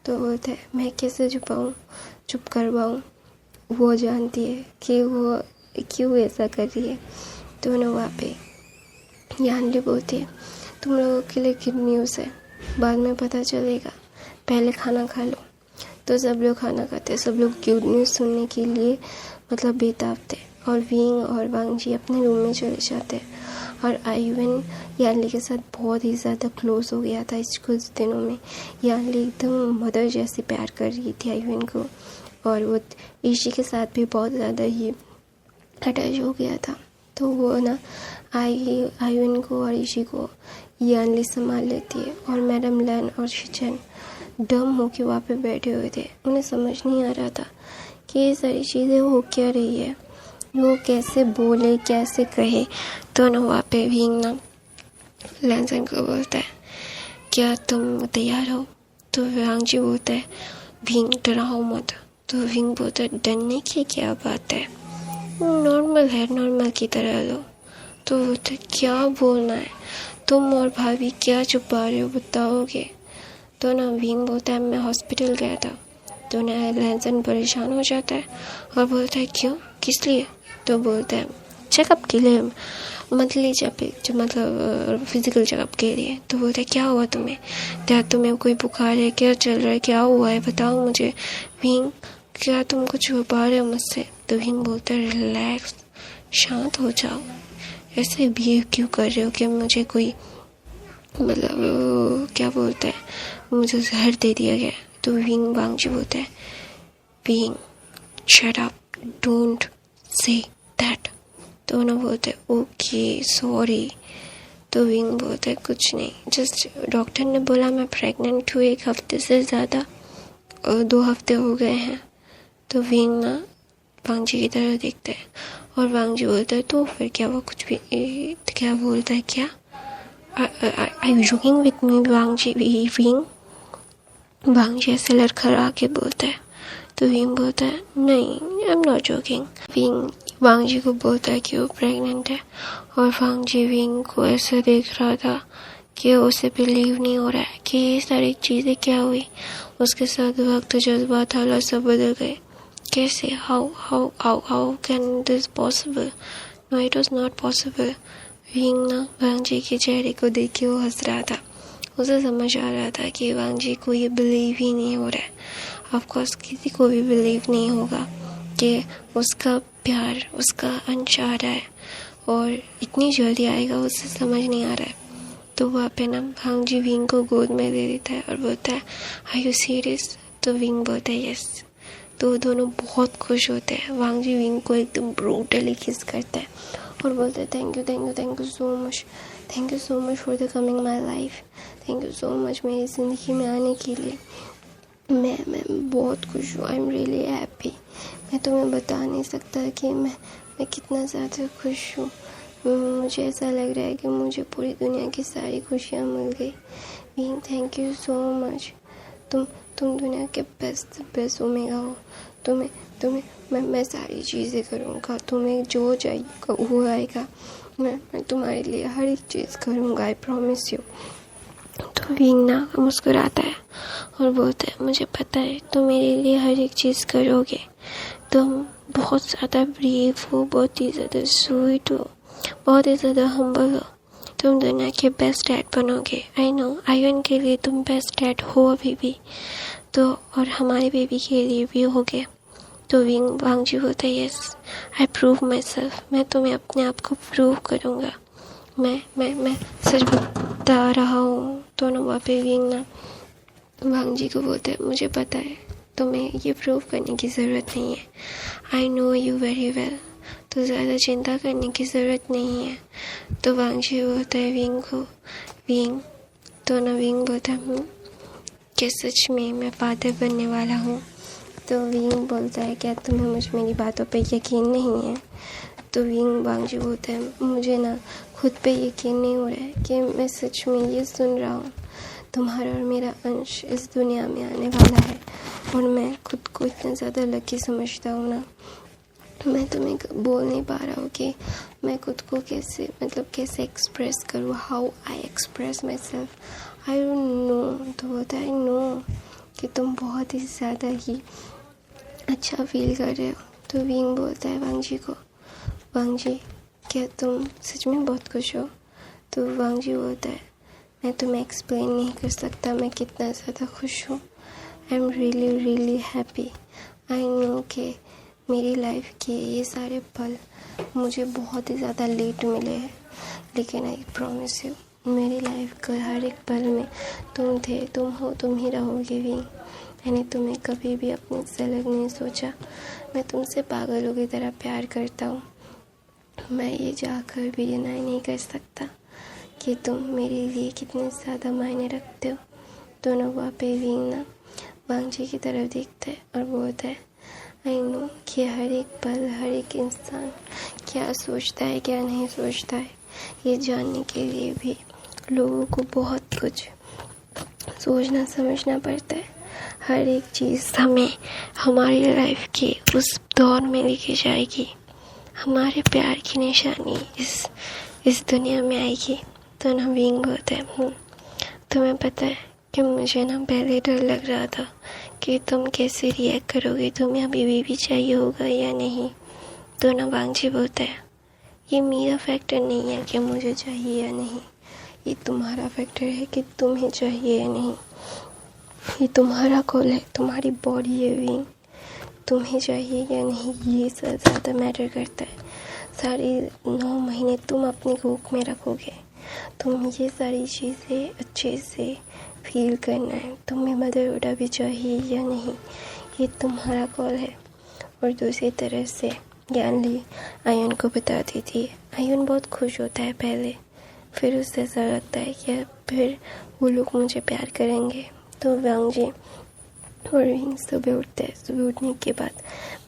तो बोलता है मैं कैसे चुप करवाऊँ? वो जानती है कि वो क्यों ऐसा कर रही है। तो ना वहाँ पे यानली बोलती है तुम लोगों के लिए गुड न्यूज़ है, बाद में पता चलेगा, पहले खाना खा लो। तो सब लोग खाना खाते, सब लोग गुड न्यूज़ सुनने के लिए बेताब थे। और विंग और वांगजी अपने रूम में चले जाते हैं। और आयुन यानली के साथ बहुत ही ज़्यादा क्लोज हो गया था इस कुछ दिनों में। यानली एकदम मदर जैसे प्यार कर रही थी आयुन को, और वो ईशी के साथ भी बहुत ज़्यादा ही अटैच हो गया था। तो वो ना आयुन को और ईशी को यानली संभाल लेती है। और मैडम लैन और शिचन डम हो के वहाँ पे बैठे हुए थे। उन्हें समझ नहीं आ रहा था कि ये सारी चीज़ें हो क्या रही है, वो कैसे बोले कैसे कहे। तो ना वहाँ पे विंग ना लैनसन को बोलता है क्या तुम तैयार हो? तो वांगजी बोलता है विंग डराओ मत। तो विंग बोलता है डरने की क्या बात है, नॉर्मल है, नॉर्मल की तरह लो। तो बोलता है क्या बोलना है, तुम और भाभी क्या छुपा रहे हो बताओगे? तो ना विंग बोलता है मैं हॉस्पिटल गया था। तो ना लहसन परेशान हो जाता है और बोलता है क्यों, किस लिए? तो बोलता है चेकअप के लिए, मंथली चेकअप, मतलब फिजिकल चेकअप के लिए। तो बोलता है क्या हुआ तुम्हें? क्या तुम्हें कोई बुखार है, क्या चल रहा है, क्या हुआ है, बताओ मुझे विंग, क्या तुम कुछ छुपा रहे हो मुझसे? तो विंग बोलता है रिलैक्स, शांत हो जाओ, ऐसे बिहेव क्यों कर रहे हो कि मुझे कोई मतलब क्या बोलता है, मुझे जहर दे दिया गया। तो विंग वांगजी बोलता है wing shut up, don't say that. तो उन्होंने बोलते हैं ओके सॉरी। तो विंग बोलता है कुछ नहीं, जस्ट डॉक्टर ने बोला मैं प्रेग्नेंट हूँ 1 हफ्ते से ज़्यादा, और 2 हफ्ते हो गए हैं। तो विंग ना वांगजी की तरफ देखता है और वांगजी बोलता है तो फिर क्या हुआ, कुछ भी? क्या बोलता है, क्या are you joking with me Wangji? Wing Wangji ऐसे लड़खड़ा के बोलता है। तो विंग बोलता है नहीं, I am not joking. Wing Wangji को बोलता है कि वो प्रेग्नेंट है, और वांगजी विंग को ऐसे देख रहा था कि उसे बिलीव नहीं हो रहा है कि ये सारी चीज़ें क्या हुई। उसके साथ वक्त, जज्बात, हालात सब बदल गए। कैसे, how can this possible? No, it was not possible. Wing ना वांगजी के चेहरे को देख के वो हंस रहा था। उसे समझ आ रहा था कि वांगजी को ये बिलीव ही नहीं हो रहा है। ऑफकोर्स किसी को भी बिलीव नहीं होगा कि उसका प्यार, उसका अंश आ रहा है और इतनी जल्दी आएगा, उसे समझ नहीं आ रहा है। तो वहाँ पे ना वांगजी विंग को गोद में दे देता है और बोलता है आर यू सीरियस? तो विंग बोलता है यस। तो वो दोनों बहुत खुश होते हैं। वांगजी विंग को एकदम ब्रूटली किस करता है और बोलता है thank you so much for the coming my life, thank you so much मेरी ज़िंदगी में आने के लिए। मैं बहुत खुश हूँ, आई एम रियली हैप्पी। मैं तुम्हें बता नहीं सकता कि मैं कितना ज़्यादा खुश हूँ। मुझे ऐसा लग रहा है कि मुझे पूरी दुनिया की सारी खुशियाँ मिल गई। Wing thank you so much, तुम दुनिया के बेस्ट ओमेगा हो। तुम्हें मैं सारी चीज़ें करूँगा, तुम्हें जो चाहिए वो आएगा। मैं तुम्हारे लिए हर एक चीज़ करूँगा, आई प्रॉमिस यू। तो विंग ना मुस्कुराता है और बोलता है मुझे पता है तुम मेरे लिए हर एक चीज़ करोगे। तुम बहुत ज़्यादा ब्रेव हो, बहुत ही ज़्यादा स्वीट हो, बहुत ही ज़्यादा हम्बल हो। तुम दुनिया के बेस्ट डैड बनोगे। आई नो आयन के लिए तुम बेस्ट डैड हो अभी भी, तो और हमारे बेबी के लिए भी होगे। तो विंग वांगजी बोलता है yes, I prove my self, मैं तुम्हें अपने आप को प्रूव करूँगा, मैं सच बता रहा हूँ। तो ना वहाँ पे विंग ना वांगजी को बोलता है मुझे पता है तुम्हें ये प्रूव करने की ज़रूरत नहीं है, I know you very well, तो ज़्यादा चिंता करने की ज़रूरत नहीं है। तो वांगजी बोलता है विंग को, विंग, तो ना विंग बोलता है कि सच में मैं फादर बनने वाला हूँ। तो विंग बोलता है क्या तुम्हें मेरी बातों पे यकीन नहीं है? तो विंग वांगजी बोलता है मुझे ना खुद पे यकीन नहीं हो रहा है कि मैं सच में ये सुन रहा हूँ, तुम्हारा और मेरा अंश इस दुनिया में आने वाला है। और मैं खुद को इतना ज़्यादा लकी समझता हूँ ना, मैं तुम्हें बोल नहीं पा रहा हूँ कि मैं खुद को कैसे एक्सप्रेस करूँ, how I express myself, I don't no. तो बोलता है आई नो कि तुम बहुत ही ज़्यादा ही अच्छा फील कर रहे हो। तो विंग बोलता है वांगजी को, वांगजी क्या तुम सच में बहुत खुश हो? तो वांगजी बोलता है मैं तुम्हें एक्सप्लेन नहीं कर सकता मैं कितना ज़्यादा खुश हूँ। I am really happy. I know कि मेरी लाइफ के ये सारे पल मुझे बहुत ही ज़्यादा लेट मिले हैं, लेकिन आई प्रॉमिस यू मेरी लाइफ का हर एक पल में तुम थे, तुम हो, तुम ही रहोगे भी। मैंने तुम्हें कभी भी अपने से अलग नहीं सोचा। मैं तुमसे पागलों की तरह प्यार करता हूँ। मैं ये जाकर भी डिनाई नहीं कर सकता कि तुम मेरे लिए कितने ज़्यादा मायने रखते हो। दोनों वहाँ पे विंग ना वांगजी की तरफ देखता है और बोलता है आई नो कि हर एक पल, हर एक इंसान क्या सोचता है क्या नहीं सोचता है, ये जानने के लिए भी लोगों को बहुत कुछ सोचना समझना पड़ता है। हर एक चीज़ हमें हमारी लाइफ के उस दौर में लेके जाएगी, हमारे प्यार की निशानी इस दुनिया में आएगी। तो ना विंग बोलता है तुम्हें पता है कि मुझे ना पहले डर लग रहा था कि तुम कैसे रिएक्ट करोगे, तुम्हें अभी बेबी चाहिए होगा या नहीं। तो ना वांगजी बोलता है ये मेरा फैक्टर नहीं है कि मुझे चाहिए या नहीं, ये तुम्हारा फैक्टर है कि तुम्हें चाहिए या नहीं। ये तुम्हारा कॉल है, तुम्हारी बॉडी है विंग, तुम्हें चाहिए या नहीं ये ज़्यादा मैटर करता है। सारे 9 महीने तुम अपनी कोख में रखोगे, तुम ये सारी चीज़ें अच्छे से फील करना है। तुम्हें मदरहुड अभी चाहिए या नहीं, ये तुम्हारा कॉल है। और दूसरी तरफ से यानली आयन को बता देती है। आयन बहुत खुश होता है पहले, फिर उससे ऐसा लगता है कि फिर वो लोग मुझे प्यार करेंगे। तो वांगजी और विंग सुबह उठते हैं। सुबह उठने के बाद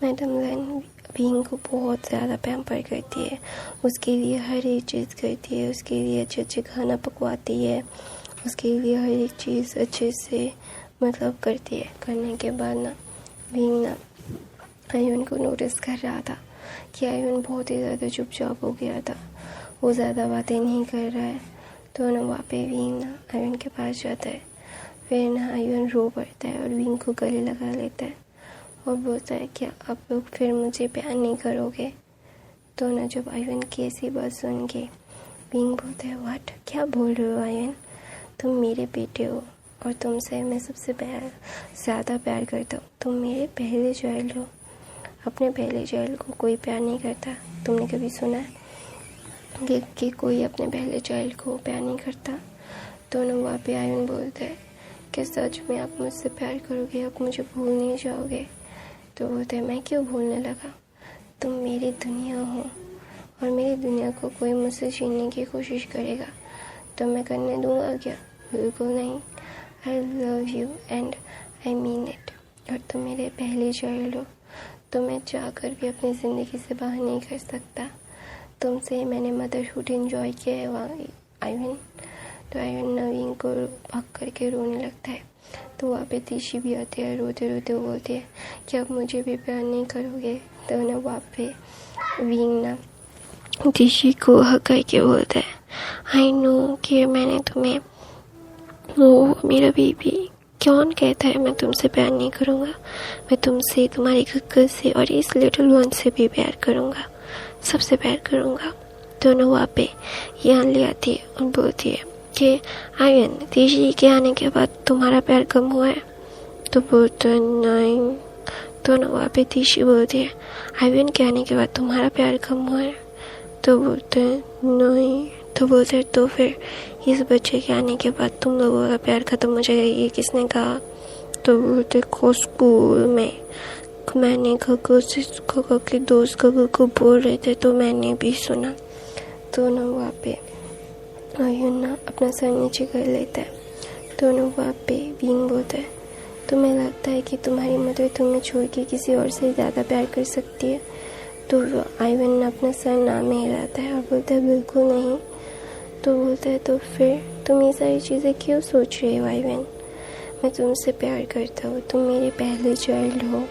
मैडम लैन विंग को बहुत ज़्यादा पैम्पर करती है, उसके लिए हर एक चीज़ करती है, उसके लिए अच्छे अच्छे खाना पकवाती है, उसके लिए हर एक चीज़ अच्छे से मतलब करती है। करने के बाद ना विंग ना आयन को नोटिस कर रहा था कि आयन बहुत ही ज़्यादा चुपचाप हो गया था, वो ज़्यादा बातें नहीं कर रहा है। तो ना वहाँ पे विंग ना आयन के पास जाता है, फिर ना आयन रो पड़ता है और विंग को गले लगा लेता है और बोलता है क्या आप लोग फिर मुझे प्यार नहीं करोगे। तो ना जब आयन की ऐसी बात सुन के विंग बोलता है व्हाट, क्या बोल रहे हो आयन, तुम मेरे बेटे हो और तुमसे मैं सबसे ज़्यादा प्यार करता हूँ, तुम मेरे पहले चाइल्ड हो। अपने पहले चाइल्ड को कोई प्यार नहीं करता। तुमने कभी सुना है कि कोई अपने पहले चाइल्ड को प्यार नहीं करता। तो ना वहाँ पे आयन बोलता है कि सच में आप मुझसे प्यार करोगे, आप मुझे भूल नहीं जाओगे। तो बोलते हैं मैं क्यों भूलने लगा, तुम मेरी दुनिया हो और मेरी दुनिया को कोई मुझसे छीनने की कोशिश करेगा तो मैं करने दूंगा क्या, बिल्कुल नहीं। आई love you and I mean it. और तुम मेरे पहले चाइल्ड हो, तो मैं चाहकर भी अपनी ज़िंदगी से बाहर नहीं कर सकता। तुमसे मैंने मदरहुड एंजॉय किया है आयन। तो आयन नवीन को भाग करके रोने लगता है। तो वहाँ पे तीशी भी आती है, रोते रोते बोलती है कि अब मुझे भी प्यार नहीं करोगे। तो ना वहाँ पे विंग ना तीशी को हक करके बोलता है आई नो कि मैंने तुम्हें वो मेरा बेबी कौन कहता है मैं तुमसे प्यार नहीं करूँगा, मैं तुमसे, तुम्हारी गग्गल से और इस लिटिल वन से भी प्यार करूँगा, सबसे प्यार करूँगा। दोनों वहाँ पे यान ले आती है और बोलती है कि आयन तीशी के आने के बाद तुम्हारा प्यार कम हुआ है। तो बोलते नहीं। दोनों वहाँ पे तीशी बोलती है आयन के आने के बाद तुम्हारा प्यार कम हुआ है। तो बोलते नहीं। तो बोलते तो फिर इस बच्चे के आने के बाद तुम लोगों का प्यार ख़त्म हो जाएगा, ये किसने कहा। तो बोलते को स्कूल में मैंने गग्गल के दोस्त गग्गल को बोल रहे थे तो मैंने भी सुना। तो ना वहाँ पे आयन ना अपना सर नीचे कर लेता है। तो ना वहाँ पे विंग बोलता है तुम्हें लगता है कि तुम्हारी मदर तुम्हें छोड़ के किसी और से ज़्यादा प्यार कर सकती है। तो आयन अपना सर नाम में हिलाता है और बोलता है बिल्कुल नहीं। तो बोलता है तो फिर तुम ये सारी चीज़ें क्यों सोच रहे हो आयन, मैं तुमसे प्यार करता हूँ, तुम मेरे पहले चाइल्ड हो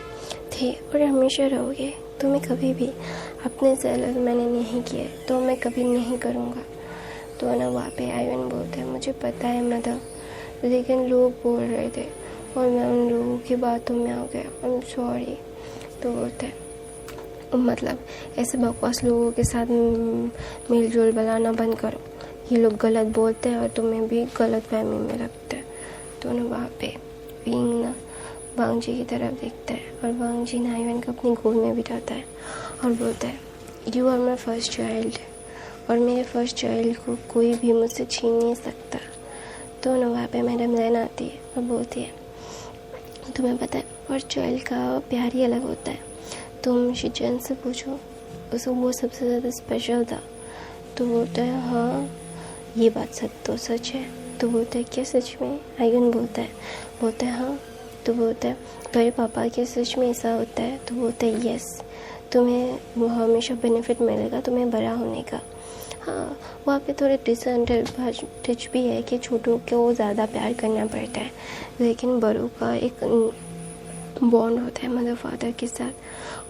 थे और हमेशा रहोगे। तुम्हें कभी भी अपने से अलग मैंने नहीं किया, तो मैं कभी नहीं करूँगा। तो ना वहाँ पे आयन बोलता है मुझे पता है मदर, लेकिन लोग बोल रहे थे और मैं उन लोगों की बातों में आ गया, आई एम सॉरी। तो बोलता है मतलब ऐसे बकवास लोगों के साथ मेलजोल बनाना बंद करो, ये लोग गलत बोलते हैं और तुम्हें भी गलत फहमी में रखते हैं। तो ना वहाँ पे विंग ना वांगजी की तरफ देखता है और वांगजी ना आयन को अपनी गोद में बिठाता है और बोलता है you are my first child और मेरे फर्स्ट चाइल्ड को कोई भी मुझसे छीन नहीं सकता। तो ना वहाँ पे मैडम लैन आती है और बोलती है तुम्हें पता है फर्स्ट चाइल्ड का प्यार ही अलग होता है, तुम शिचन से पूछो, उसको वो सबसे ज़्यादा स्पेशल था। तो बोलता है हाँ ये बात सच है। तो बोलता है क्या सच में, आयन बोलता है हाँ। तो बोलता है तेरे पापा के सच में ऐसा होता है। तो बोलता है यस, तुम्हें वो हमेशा बेनिफिट मिलेगा तुम्हें बड़ा होने का। हाँ वहाँ पे थोड़े डिसएडवांटेज भी है कि छोटों को ज़्यादा प्यार करना पड़ता है, लेकिन बड़ों का एक बॉन्ड होता है मदर फादर के साथ,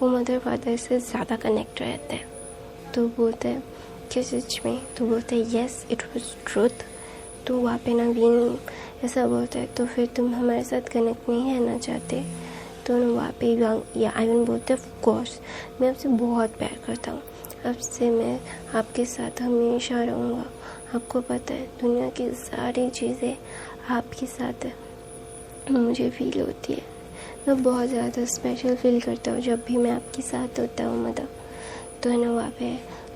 वो मदर फादर से ज़्यादा कनेक्ट रहते हैं। तो बोलते हैं कि सच में। तो बोलते हैं यस इट वाज ट्रूथ तो वहाँ पे ना विंग ऐसा बोलता है, तो फिर तुम हमारे साथ कनेक्ट नहीं रहना चाहते? तो ना वहाँ पे या आयरन बोलते ऑफ कोर्स, मैं आपसे बहुत प्यार करता हूँ, अब से मैं आपके साथ हमेशा रहूँगा। आपको पता है दुनिया की सारी चीज़ें आपके साथ मुझे फील होती है, मैं बहुत ज़्यादा स्पेशल फील करता हूँ जब भी मैं आपके साथ होता हूँ मतलब। तो है ना वहाँ पे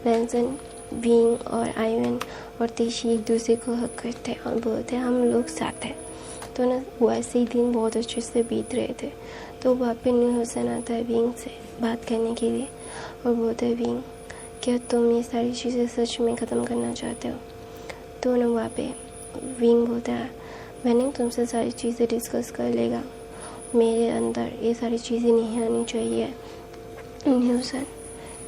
लेंसन, विंग और आयरन और तेशी एक दूसरे को हक करते हैं और बोलते हैं हम लोग साथ हैं। तो ना वैसे ही दिन बहुत अच्छे से बीत रहे थे, तो वहाँ पे न्यू हुसैन आता है विंग से बात करने के लिए और बोलते हैं विंग, क्या तुम ये सारी चीज़ें सच में ख़त्म करना चाहते हो? तो ना वहाँ पे विंग बोलता है मैंने तुमसे सारी चीज़ें डिस्कस कर लेगा, मेरे अंदर ये सारी चीज़ें नहीं आनी चाहिए। न्यू हुसैन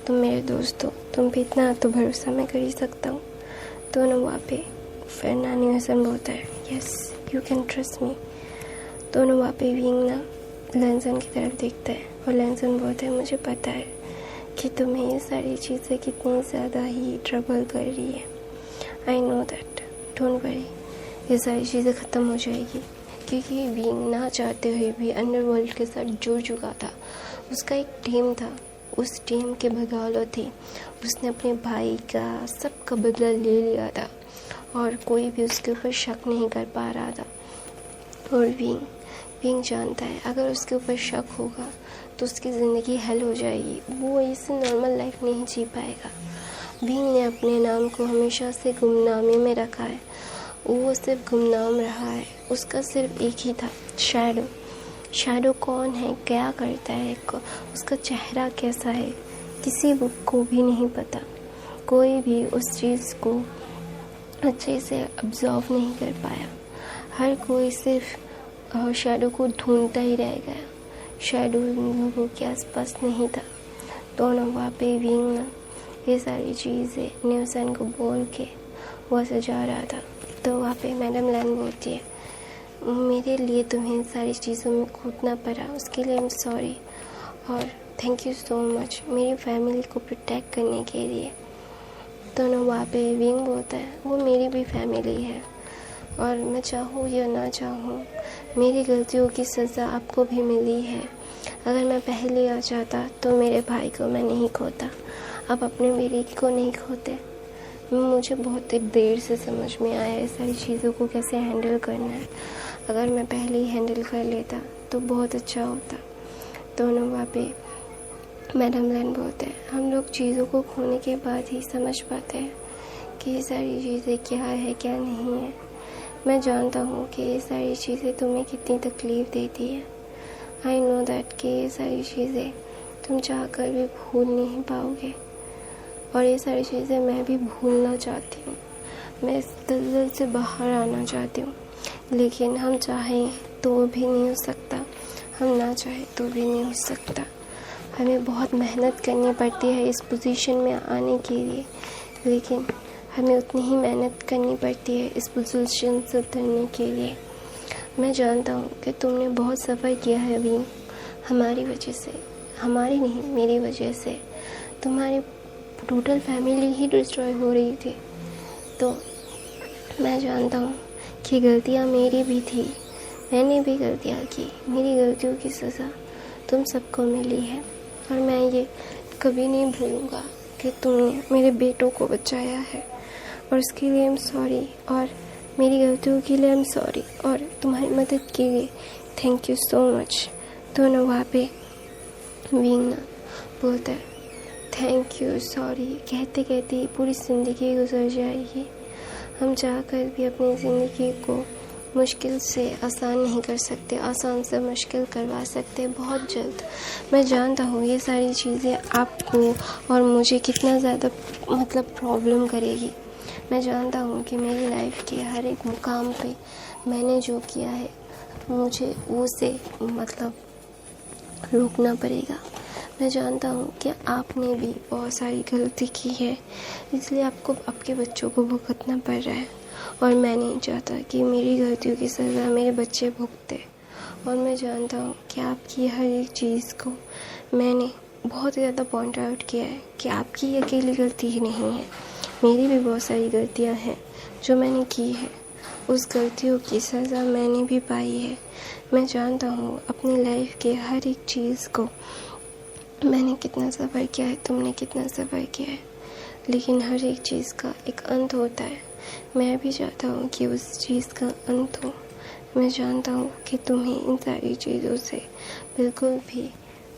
तुम मेरे दोस्त हो, तुम पे इतना तो भरोसा मैं कर ही सकता हूँ। तो ना वहाँ पे फिर ना न्यू हुसैन बोलता है yes you can trust me. तो ना वहाँ पे विंग ना लेंसन की तरफ देखता है और लेंसन बोलता है मुझे पता है कि तुम्हें ये सारी चीज़ें कितनी ज़्यादा ही ट्रबल कर रही है, I know that, don't worry, ये सारी चीज़ें ख़त्म हो जाएगी। क्योंकि विंग ना चाहते हुए भी अंडरवर्ल्ड के साथ जुड़ चुका था, उसका एक टीम था, उस टीम के बदौलत ही उसने अपने भाई का सबका बदला ले लिया था और कोई भी उसके ऊपर शक नहीं कर पा रहा था। और विंग जानता है अगर उसके ऊपर शक होगा तो उसकी ज़िंदगी हल हो जाएगी, वो ऐसे नॉर्मल लाइफ नहीं जी पाएगा। विंग ने अपने नाम को हमेशा से गुमनामी में रखा है, वो सिर्फ गुमनाम रहा है, उसका सिर्फ एक ही था शैडो। शैडो कौन है, क्या करता है, उसका चेहरा कैसा है, किसी को भी नहीं पता, कोई भी उस चीज़ को अच्छे से ऑब्जर्व नहीं कर पाया, हर कोई सिर्फ शैडो को ढूंढता ही रह गया, शैडो लोगों के आसपास नहीं था। तो ना वहाँ पे विंग ना ये सारी चीज़ें न्यू हुसैन को बोल के वो सजा रहा था। तो वहाँ पे मैडम लैन बोलती है मेरे लिए तुम्हें सारी चीज़ों में कूदना पड़ा, उसके लिए आई एम सॉरी और थैंक यू सो मच मेरी फैमिली को प्रोटेक्ट करने के लिए। तो ना वहाँ पे विंग बोलता है वो मेरी भी फैमिली है और मैं चाहूँ या ना चाहूँ मेरी गलतियों की सज़ा आपको भी मिली है। अगर मैं पहले आ जाता तो मेरे भाई को मैं नहीं खोता, आप अपने बेटे को नहीं खोते। मुझे बहुत देर से समझ में आया ये सारी चीज़ों को कैसे हैंडल करना है, अगर मैं पहले ही हैंडल कर लेता तो बहुत अच्छा होता। तो ना वहाँ पे मैडम लैन बोलते हैं हम लोग चीज़ों को खोने के बाद ही समझ पाते हैं कि ये सारी चीज़ें क्या है क्या नहीं है। मैं जानता हूँ कि ये सारी चीज़ें तुम्हें कितनी तकलीफ़ देती है, आई नो दैट कि ये सारी चीज़ें तुम चाह कर भी भूल नहीं पाओगे और ये सारी चीज़ें मैं भी भूलना चाहती हूँ, मैं इस दलदल से बाहर आना चाहती हूँ, लेकिन हम चाहें तो भी नहीं हो सकता, हम ना चाहें तो भी नहीं हो सकता। हमें बहुत मेहनत करनी पड़ती है इस पोजीशन में आने के लिए, लेकिन हमें उतनी ही मेहनत करनी पड़ती है इस पोजीशन से उतरने के लिए। मैं जानता हूँ कि तुमने बहुत सफ़र किया है अभी हमारी वजह से, हमारी नहीं मेरी वजह से, तुम्हारी टोटल फैमिली ही डिस्ट्रॉय हो रही थी। तो मैं जानता हूँ कि गलतियाँ मेरी भी थी, मैंने भी गलतियाँ की, मेरी गलतियों की सज़ा तुम सबको मिली है और मैं ये कभी नहीं भूलूँगा कि तुमने मेरे बेटों को बचाया है और उसके लिए आई एम सॉरी और मेरी गलतियों के लिए आई एम सॉरी और तुम्हारी मदद के लिए थैंक यू सो मच। तो ना वहाँ पे विंग ना बोलता है थैंक यू सॉरी, कहते कहते पूरी ज़िंदगी गुजर जाएगी, हम चाहकर भी अपनी ज़िंदगी को मुश्किल से आसान नहीं कर सकते, आसान से मुश्किल करवा सकते बहुत जल्द। मैं जानता हूँ ये सारी चीज़ें आपको और मुझे कितना ज़्यादा प्रॉब्लम करेगी। मैं जानता हूँ कि मेरी लाइफ के हर एक मुकाम पे मैंने जो किया है मुझे उसे रोकना पड़ेगा। मैं जानता हूँ कि आपने भी बहुत सारी गलती की है, इसलिए आपको आपके बच्चों को भुगतना पड़ रहा है और मैं नहीं चाहता कि मेरी गलतियों की सज़ा मेरे बच्चे भुगते। और मैं जानता हूँ कि आपकी हर एक चीज़ को मैंने बहुत ज़्यादा पॉइंट आउट किया है कि आपकी अकेली गलती ही नहीं है, मेरी भी बहुत सारी गलतियाँ हैं जो मैंने की है उस गलतियों की सज़ा मैंने भी पाई है। मैं जानता हूँ अपनी लाइफ के हर एक चीज़ को मैंने कितना सफ़र किया है, तुमने कितना सफ़र किया है, लेकिन हर एक चीज़ का एक अंत होता है। मैं भी चाहता हूँ कि उस चीज़ का अंत हो। मैं जानता हूँ कि तुम्हें इन सारी चीज़ों से बिल्कुल भी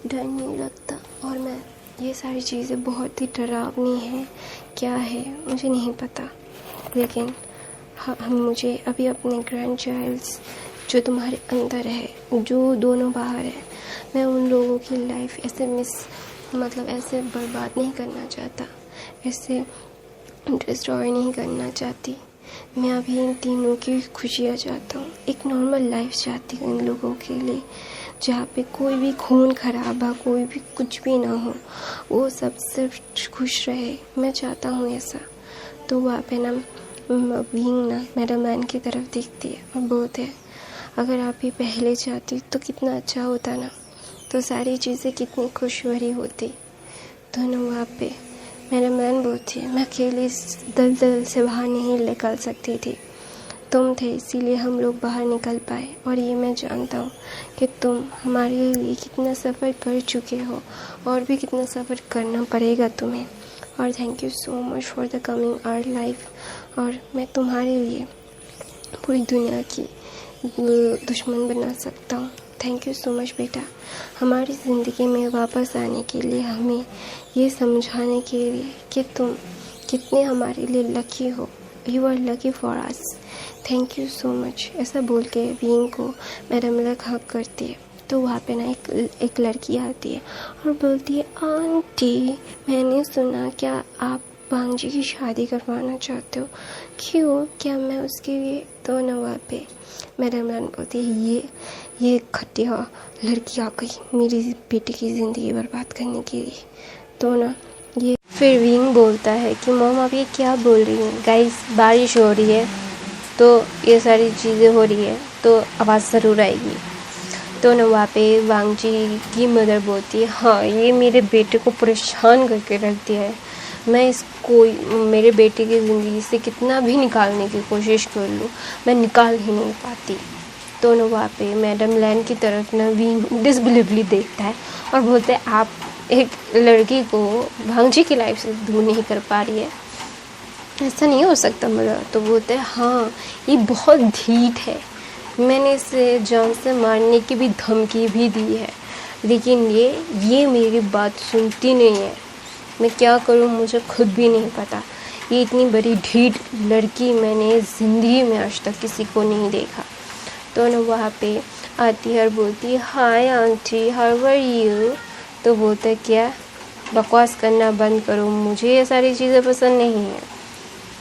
डर नहीं लगता, और मैं ये सारी चीज़ें बहुत ही डरावनी हैं, क्या है मुझे नहीं पता, लेकिन मुझे अभी अपने ग्रैंड चाइल्ड्स जो तुम्हारे अंदर है, जो दोनों बाहर है, मैं उन लोगों की लाइफ ऐसे ऐसे बर्बाद नहीं करना चाहता, ऐसे डिस्ट्रॉय नहीं करना चाहती। मैं अभी इन तीनों की खुशियाँ चाहता हूँ, एक नॉर्मल लाइफ चाहती हूँ इन लोगों के लिए, जहाँ पे कोई भी खून खराबा, कोई भी कुछ भी ना हो, वो सब सिर्फ खुश रहे। मैं चाहता हूँ ऐसा। तो वहाँ पे ना बीइंग ना मैडम मैन की तरफ देखती है और बोलते हैं, अगर आप ये पहले चाहती तो कितना अच्छा होता ना, तो सारी चीज़ें कितनी खुश भरी होती। तो ना वहाँ पे मैडम मैन बोलती है, मैं अकेले इस दलदल से बाहर नहीं निकल सकती थी, तुम थे इसीलिए हम लोग बाहर निकल पाए। और ये मैं जानता हूँ कि तुम हमारे लिए कितना सफ़र कर चुके हो और भी कितना सफ़र करना पड़ेगा तुम्हें। और thank you so much for the coming our life. और मैं तुम्हारे लिए पूरी दुनिया की दुश्मन बना सकता हूँ। थैंक यू सो मच बेटा, हमारी ज़िंदगी में वापस आने के लिए, हमें ये समझाने के लिए कि तुम कितने हमारे लिए लकी हो। You are lucky for us. Thank you so much. ऐसा बोल के बीइंग को मैडम लग हक करती है। तो वहाँ पे ना एक लड़की आती है और बोलती है, आंटी मैंने सुना क्या आप भांजी की शादी करवाना चाहते हो, क्यों, क्या मैं उसके लिए। तो ना वहाँ पे मैडम बोलती है, ये घटिया लड़की आ गई मेरी बेटी की ज़िंदगी बर्बाद करने के लिए। तो ना ये फिर विंग बोलता है कि मॉम आप ये क्या बोल रही हैं, गाइस बारिश हो रही है तो ये सारी चीज़ें हो रही है तो आवाज़ ज़रूर आएगी। तो ना वहाँ पे वांगजी की मदर बोलती है, हाँ ये मेरे बेटे को परेशान करके रख दिया है, मैं इसको मेरे बेटे की ज़िंदगी से कितना भी निकालने की कोशिश कर लूँ, मैं निकाल ही नहीं पाती। तो ना वहाँ पे मैडम लैन की तरफ ना विंग डिसबिलीवली देखता है और बोलते हैं, आप एक लड़की को भांजी की लाइफ से दूर नहीं कर पा रही है, ऐसा नहीं हो सकता मदर। तो बोलते हैं, हाँ ये बहुत ढीठ है, मैंने इसे जान से मारने की भी धमकी भी दी है, लेकिन ये मेरी बात सुनती नहीं है, मैं क्या करूँ मुझे खुद भी नहीं पता। ये इतनी बड़ी ढीठ लड़की मैंने ज़िंदगी में आज तक किसी को नहीं देखा। तो ना वहाँ पे आती है और बोलती है, hi aunty how are you. तो बोलते क्या, बकवास करना बंद करो, मुझे ये सारी चीज़ें पसंद नहीं है,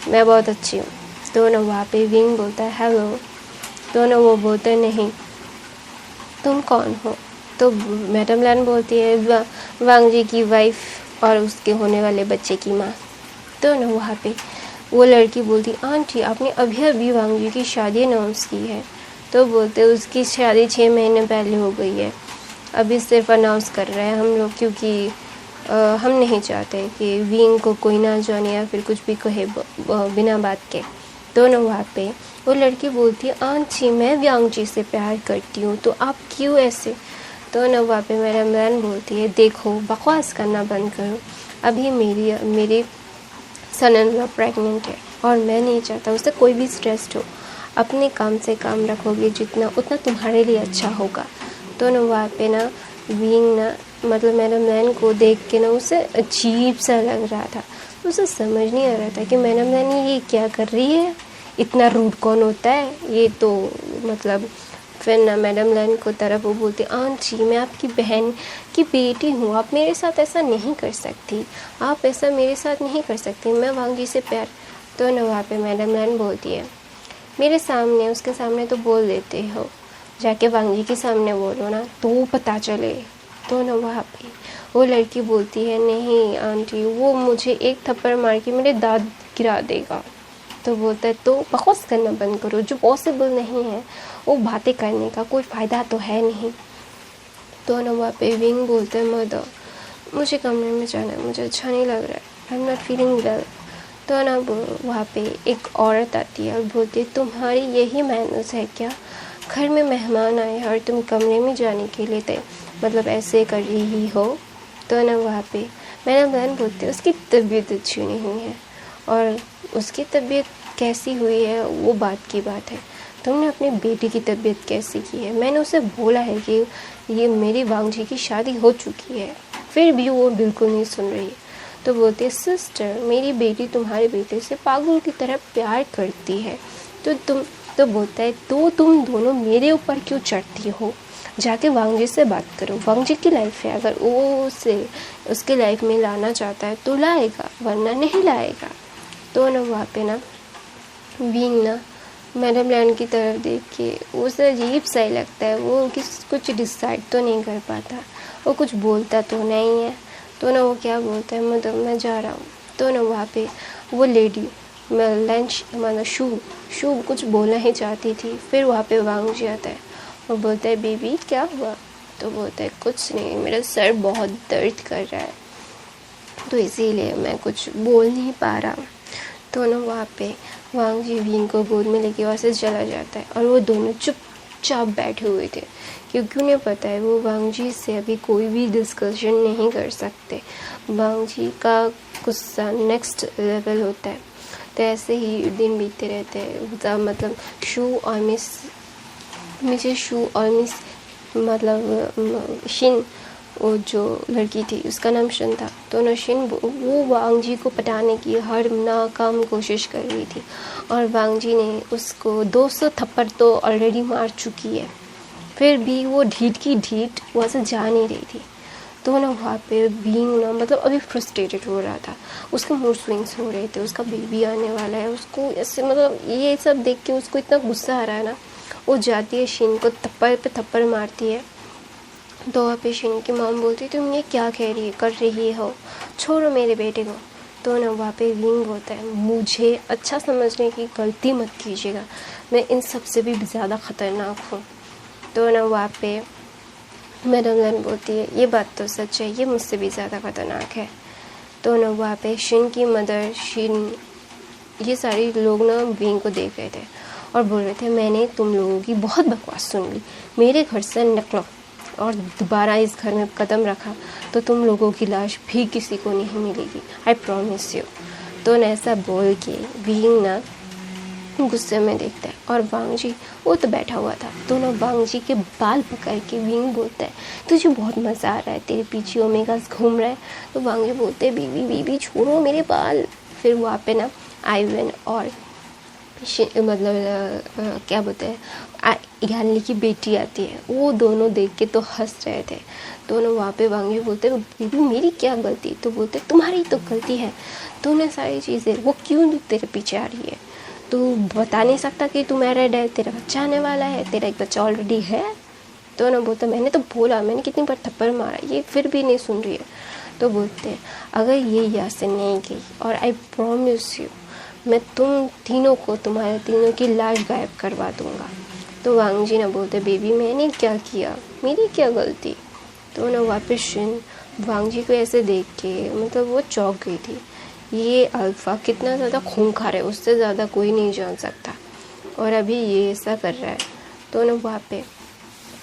मैं बहुत अच्छी हूँ। तो ना वहाँ पे विंग बोलता है, हेलो। तो ना वो बोलते नहीं, तुम कौन हो। तो मैडम लैन बोलती है, वांगजी की वाइफ और उसके होने वाले बच्चे की माँ। तो ना वहाँ पे वो लड़की बोलती, आंटी आपने अभी अभी वांगजी की शादी अनाउंस की है। तो बोलते उसकी शादी 6 महीने पहले हो गई है, अभी सिर्फ अनाउंस कर रहे हैं हम लोग, क्योंकि हम नहीं चाहते कि विंग को कोई ना जाने या फिर कुछ भी कहे बिना बात के। तो ना वहाँ पे वो लड़की बोलती है, आंटी मैं वांगजी से प्यार करती हूँ, तो आप क्यों ऐसे। तो ना वहाँ पे मैडम लैन बोलती है, देखो बकवास करना बंद करो, अभी मेरे सन इन लॉ प्रेगनेंट है और मैं नहीं चाहता उससे कोई भी स्ट्रेस्ड हो, अपने काम से काम रखोगे जितना उतना तुम्हारे लिए अच्छा होगा। तो ना वहाँ पे ना विंग ना मैडम लैन को देख के ना उसे अजीब सा लग रहा था, उसे समझ नहीं आ रहा था कि मैडम लैन ये क्या कर रही है, इतना रूड कौन होता है ये। तो फिर ना मैडम लैन को तरफ वो बोलती, आंटी मैं आपकी बहन की बेटी हूँ, आप मेरे साथ ऐसा नहीं कर सकती, आप ऐसा मेरे साथ नहीं कर सकती, मैं वांगजी से प्यार। तो ना वहाँ पे मैडम लैन बोलती है, मेरे सामने उसके सामने तो बोल देते हो, जाके वांगजी के सामने बोलो ना तो पता चले। तो ना वहाँ पे वो लड़की बोलती है, नहीं आंटी वो मुझे एक थप्पड़ मार के मेरे दांत गिरा देगा। तो बोलता है, तो बकवास करना बंद करो, जो पॉसिबल नहीं है वो बातें करने का कोई फ़ायदा तो है नहीं। तो ना वहाँ पे विंग बोलते हैं, मदर मुझे कमरे में जाना है, मुझे अच्छा नहीं लग रहा है, आई एम नॉट फीलिंग वेल। तो ना वहाँ पे एक औरत आती है और बोलती है तुम्हारी यही मैनर्स है क्या, घर में मेहमान आए और तुम कमरे में जाने के लिए मतलब ऐसे कर रही हो। तो ना वहाँ पे मेरा बहन बोलती है उसकी तबीयत अच्छी नहीं है, और उसकी तबीयत कैसी हुई है वो बात की बात है, तुमने अपनी बेटी की तबीयत कैसी की है। मैंने उसे बोला है कि ये मेरी वांगजी की शादी हो चुकी है, फिर भी वो बिल्कुल नहीं सुन रही। तो बोलती है सिस्टर मेरी बेटी तुम्हारे बेटे से पागल की तरह प्यार करती है, तो बोलता है तो तुम दोनों मेरे ऊपर क्यों चढ़ती हो, जाके वांगजी से बात करो, वांगजी की लाइफ है, अगर वो उसे उसके लाइफ में लाना चाहता है तो लाएगा वरना नहीं लाएगा। तो ना वहाँ पे ना विंग ना मैडम लैंड की तरफ देख के उसे अजीब सा ही लगता है, वो कुछ डिसाइड तो नहीं कर पाता, वो कुछ बोलता तो नहीं है। तो ना वो क्या बोलता है मतलब मैं जा रहा हूँ। तो ना वहाँ पे वो लेडी लंच मतलब शू कुछ बोलना ही चाहती थी, फिर वहाँ पे वांगजी आता है और बोलता है बेबी क्या हुआ। तो बोलता है कुछ नहीं, मेरा सर बहुत दर्द कर रहा है तो इसीलिए मैं कुछ बोल नहीं पा रहा। तो ना वहाँ पे वांगजी विंग को गोद में लेके वहाँ से चला जाता है और वो दोनों चुपचाप बैठे हुए थे, क्योंकि उन्हें पता है वो वांगजी से अभी कोई भी डिस्कशन नहीं कर सकते, वांगजी का गुस्सा नेक्स्ट लेवल होता है। तो ऐसे ही दिन बीतते रहते हैं, मतलब शू और मिस मतलब शिन, वो जो लड़की थी उसका नाम शिन था। तो ना शिन वो वांगजी को पटाने की हर नाकाम कोशिश कर रही थी, और वांगजी ने उसको 200 थप्पड़ तो ऑलरेडी मार चुकी है, फिर भी वो ढीठ की ढीठ वहाँ से जा नहीं रही थी। तो ना वहाँ पे बीइंग ना मतलब अभी फ्रस्ट्रेटेड हो रहा था, उसके मूड स्विंग्स हो रहे थे, उसका बेबी आने वाला है, उसको ऐसे मतलब ये सब देख के उसको इतना गुस्सा आ रहा है ना, वो जाती है शिन को थप्पड़ पे थप्पड़ मारती है। तो वहाँ पे शिन की मॉम बोलती है तुम ये क्या कर रही हो, छोड़ो मेरे बेटे को। तो ना वहाँ पे विंग होता है मुझे अच्छा समझने की गलती मत कीजिएगा, मैं इन सब से भी ज़्यादा ख़तरनाक हूँ। तो ना वहाँ पे मैडम लैन बोलती है ये बात तो सच है, ये मुझसे भी ज़्यादा ख़तरनाक है। तो ना वहाँ पे शिन की मदर शिन ये सारे लोग ना विंग को देख रहे थे और बोल रहे थे मैंने तुम लोगों की बहुत बकवास सुन ली, मेरे घर से निकलो और दोबारा इस घर में कदम रखा तो तुम लोगों की लाश भी किसी को नहीं मिलेगी, आई प्रॉमिस यू। तो ना ऐसा बोल के विंग ना गुस्से में देखता है, और वांगजी वो तो बैठा हुआ था। तो ना वांगजी के बाल पकड़ के विंग बोलता है तुझे बहुत मज़ा आ रहा है, तेरे पीछे ओमेगास घूम रहा है। तो वांगजी बोलते हैं बीबी छोड़ो मेरे बाल। फिर वहाँ पे ना आइवन और मतलब क्या बोलते हैं यानी की बेटी आती है, वो दोनों देख के तो हंस रहे थे। दोनों वहाँ पे वांगजी बोलते हैं बीबी मेरी क्या गलती। तो बोलते तुम्हारी तो गलती है, तूने सारी चीज़ें वो क्यों तेरे पीछे आ रही है, तू बता नहीं सकता कि तू मैरिड है, तेरा बच्चा आने वाला है, तेरा एक बच्चा ऑलरेडी है। तो ना बोलता मैंने तो बोला, मैंने कितनी बार थप्पड़ मारा, ये फिर भी नहीं सुन रही है। तो बोलते हैं अगर ये यहाँ से नहीं गई और आई प्रॉमिस यू मैं तुम तीनों को तुम्हारे तीनों की लाश गायब करवा दूँगा। तो वांगजी ना बोलते बेबी मैंने क्या किया, मेरी क्या गलती। तो ना वापस शिन वांगजी को ऐसे देख के मतलब वो चौंक गई थी, ये अल्फ़ा कितना ज़्यादा खूंखार है, उससे ज़्यादा कोई नहीं जान सकता, और अभी ये ऐसा कर रहा है। तो ना वहाँ पे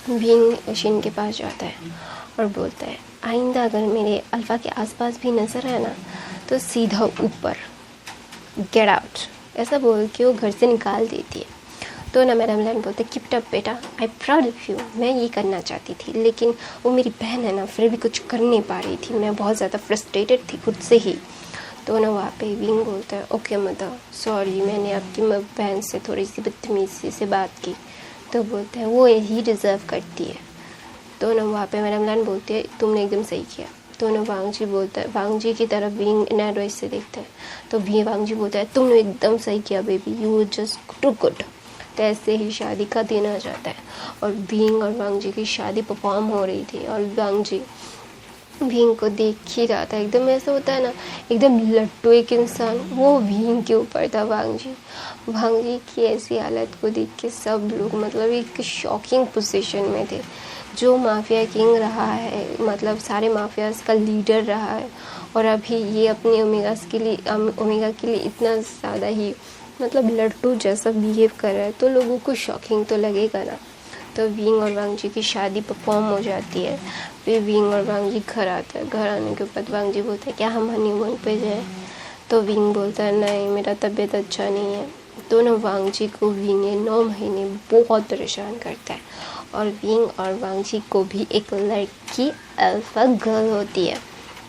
विंग शिन के पास जाता है और बोलता है आइंदा अगर मेरे अल्फ़ा के आसपास भी नज़र आए ना तो सीधा ऊपर गेट आउट, ऐसा बोल के वो घर से निकाल देती है। तो ना मैडम लैन बोलते कीप अप बेटा, आई प्राउड ऑफ यू, मैं ये करना चाहती थी लेकिन वो मेरी बहन है ना फिर भी कुछ कर नहीं पा रही थी, मैं बहुत ज़्यादा फ्रस्ट्रेटेड थी खुद से ही। तो ना वहाँ पे विंग बोलता है ओके मदर सॉरी, मैंने आपकी बहन से थोड़ी सी बदतमीज़ी से बात की। तो बोलते हैं वो ही डिज़र्व करती है। तो ना वहाँ पे मैडम लैन बोलती है तुमने एकदम सही किया। तो ना वांगजी बोलता है, वांगजी की तरफ विंग एडवाइस से देखते हैं तो वांगजी बोलता है तुमने एकदम सही किया baby, you just too good. तो ऐसे ही शादी का दिन आ जाता है और विंग और वांगजी की शादी परफॉर्म हो रही थी, और वांगजी विंग को देख ही रहा था, एकदम ऐसा होता है ना एकदम लट्टू एक इंसान, वो विंग के ऊपर था वांगजी की ऐसी हालत को देख के सब लोग मतलब एक शॉकिंग पोजीशन में थे। जो माफिया किंग रहा है, मतलब सारे माफियाज का लीडर रहा है, और अभी ये अपने ओमेगा के लिए इतना ज़्यादा ही मतलब लट्टू जैसा बिहेव कर रहा है, तो लोगों को शॉकिंग तो लगेगा ना। तो विंग और वांग जी की शादी परफॉर्म हो जाती है। फिर विंग और वांग जी घर आते हैं। घर आने के बाद वांग जी बोलते हैं क्या हम हनीमून पे जाए। तो विंग बोलता है नहीं, मेरा तबीयत अच्छा नहीं है। तो ना वांग जी को विंग 9 महीने बहुत परेशान करता है। और विंग और वांग जी को भी एक लड़की अल्फा गर्ल होती है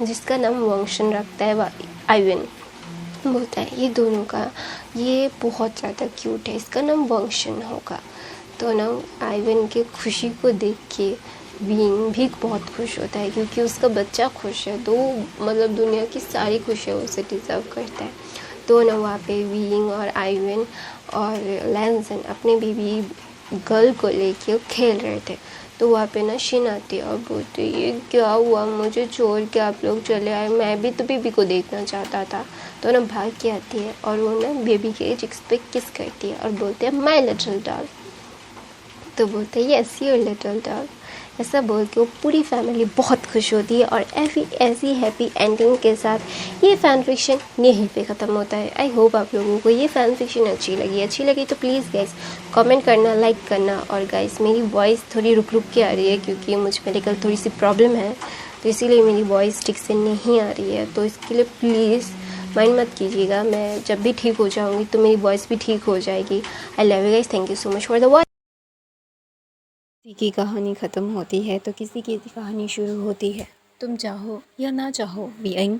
जिसका नाम वंशन रखता है आइवन। बोलता है ये दोनों का ये बहुत ज़्यादा क्यूट है, इसका नाम वंशन होगा। तो ना आइवन के खुशी को देख के विंग भी बहुत खुश होता है क्योंकि उसका बच्चा खुश है, तो मतलब दुनिया की सारी खुशियाँ उसे डिज़र्व करता है। तो ना वहाँ पे विंग और आइवन और लैंसन अपने बेबी गर्ल को लेके खेल रहे थे। तो वहाँ पे ना शिन आती है और बोलती है ये क्या हुआ, मुझे छोड़ के आप लोग चले आए, मैं भी तो बेबी को देखना चाहता था। तो ना भाग के आती है और वो ना बेबी के चिक्स पे किस करती है और बोलते हैं माई लिटिल डॉल। तो बोलते हैं यस योर लिटिल डॉल। ऐसा बोल के वो पूरी फैमिली बहुत खुश होती है और ऐसी हैप्पी एंडिंग के साथ ये फैन फिक्शन यहीं पे ख़त्म होता है। आई होप आप लोगों को ये फैन फिक्शन अच्छी लगी तो प्लीज़ गाइस कमेंट करना, लाइक करना। और गाइस मेरी वॉइस थोड़ी रुक रुक के आ रही है क्योंकि मुझ में कल थोड़ी सी प्रॉब्लम है, तो इसीलिए मेरी वॉइस ठीक से नहीं आ रही है। तो इसके लिए प्लीज़ माइंड मत कीजिएगा, मैं जब भी ठीक हो जाऊँगी तो मेरी वॉइस भी ठीक हो जाएगी। आई love you guys, thank you so much for the watch. किसी की कहानी ख़त्म होती है तो किसी की कहानी शुरू होती है। तुम चाहो या ना चाहो विंग,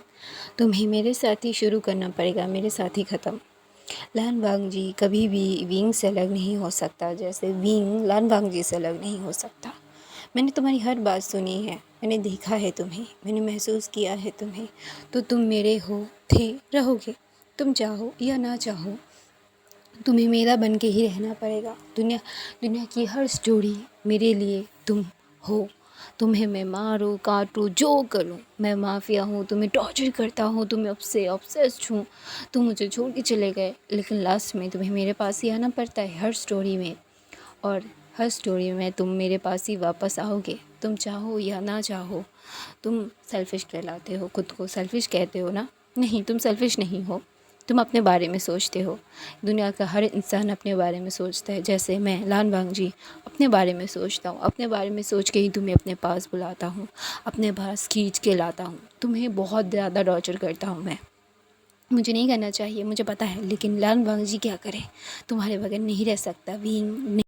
तुम्हें मेरे साथ ही शुरू करना पड़ेगा, मेरे साथ ही ख़त्म। लान वांग जी कभी भी विंग से अलग नहीं हो सकता, जैसे विंग लान वांग जी से अलग नहीं हो सकता। मैंने तुम्हारी हर बात सुनी है, मैंने देखा है तुम्हें, मैंने महसूस किया है तुम्हें, तो तुम मेरे हो, थे, रहोगे। तुम चाहो या ना चाहो तुम्हें मेरा बन के ही रहना पड़ेगा। दुनिया की हर स्टोरी मेरे लिए तुम हो। तुम्हें मैं मारूं, काटूं, जो करूं, मैं माफिया हूँ, तुम्हें टॉर्चर करता हूँ, तुम्हें ऑब्सेस्ड हूँ। तुम मुझे छोड़ के चले गए, लेकिन लास्ट में तुम्हें मेरे पास ही आना पड़ता है हर स्टोरी में, और हर स्टोरी में तुम मेरे पास ही वापस आओगे, तुम चाहो या ना चाहो। तुम सेल्फिश कहलाते हो, खुद को सेल्फिश कहते हो ना? नहीं, तुम सेल्फिश नहीं हो, तुम अपने बारे में सोचते हो। दुनिया का हर इंसान अपने बारे में सोचता है, जैसे मैं लान वांग जी अपने बारे में सोचता हूँ। अपने बारे में सोच के ही तुम्हें अपने पास बुलाता हूँ, अपने पास खींच के लाता हूँ। तुम्हें बहुत ज़्यादा टॉर्चर करता हूँ मैं, मुझे नहीं करना चाहिए, मुझे पता है, लेकिन लान वांग जी क्या करें, तुम्हारे बगैर नहीं रह सकता। विंग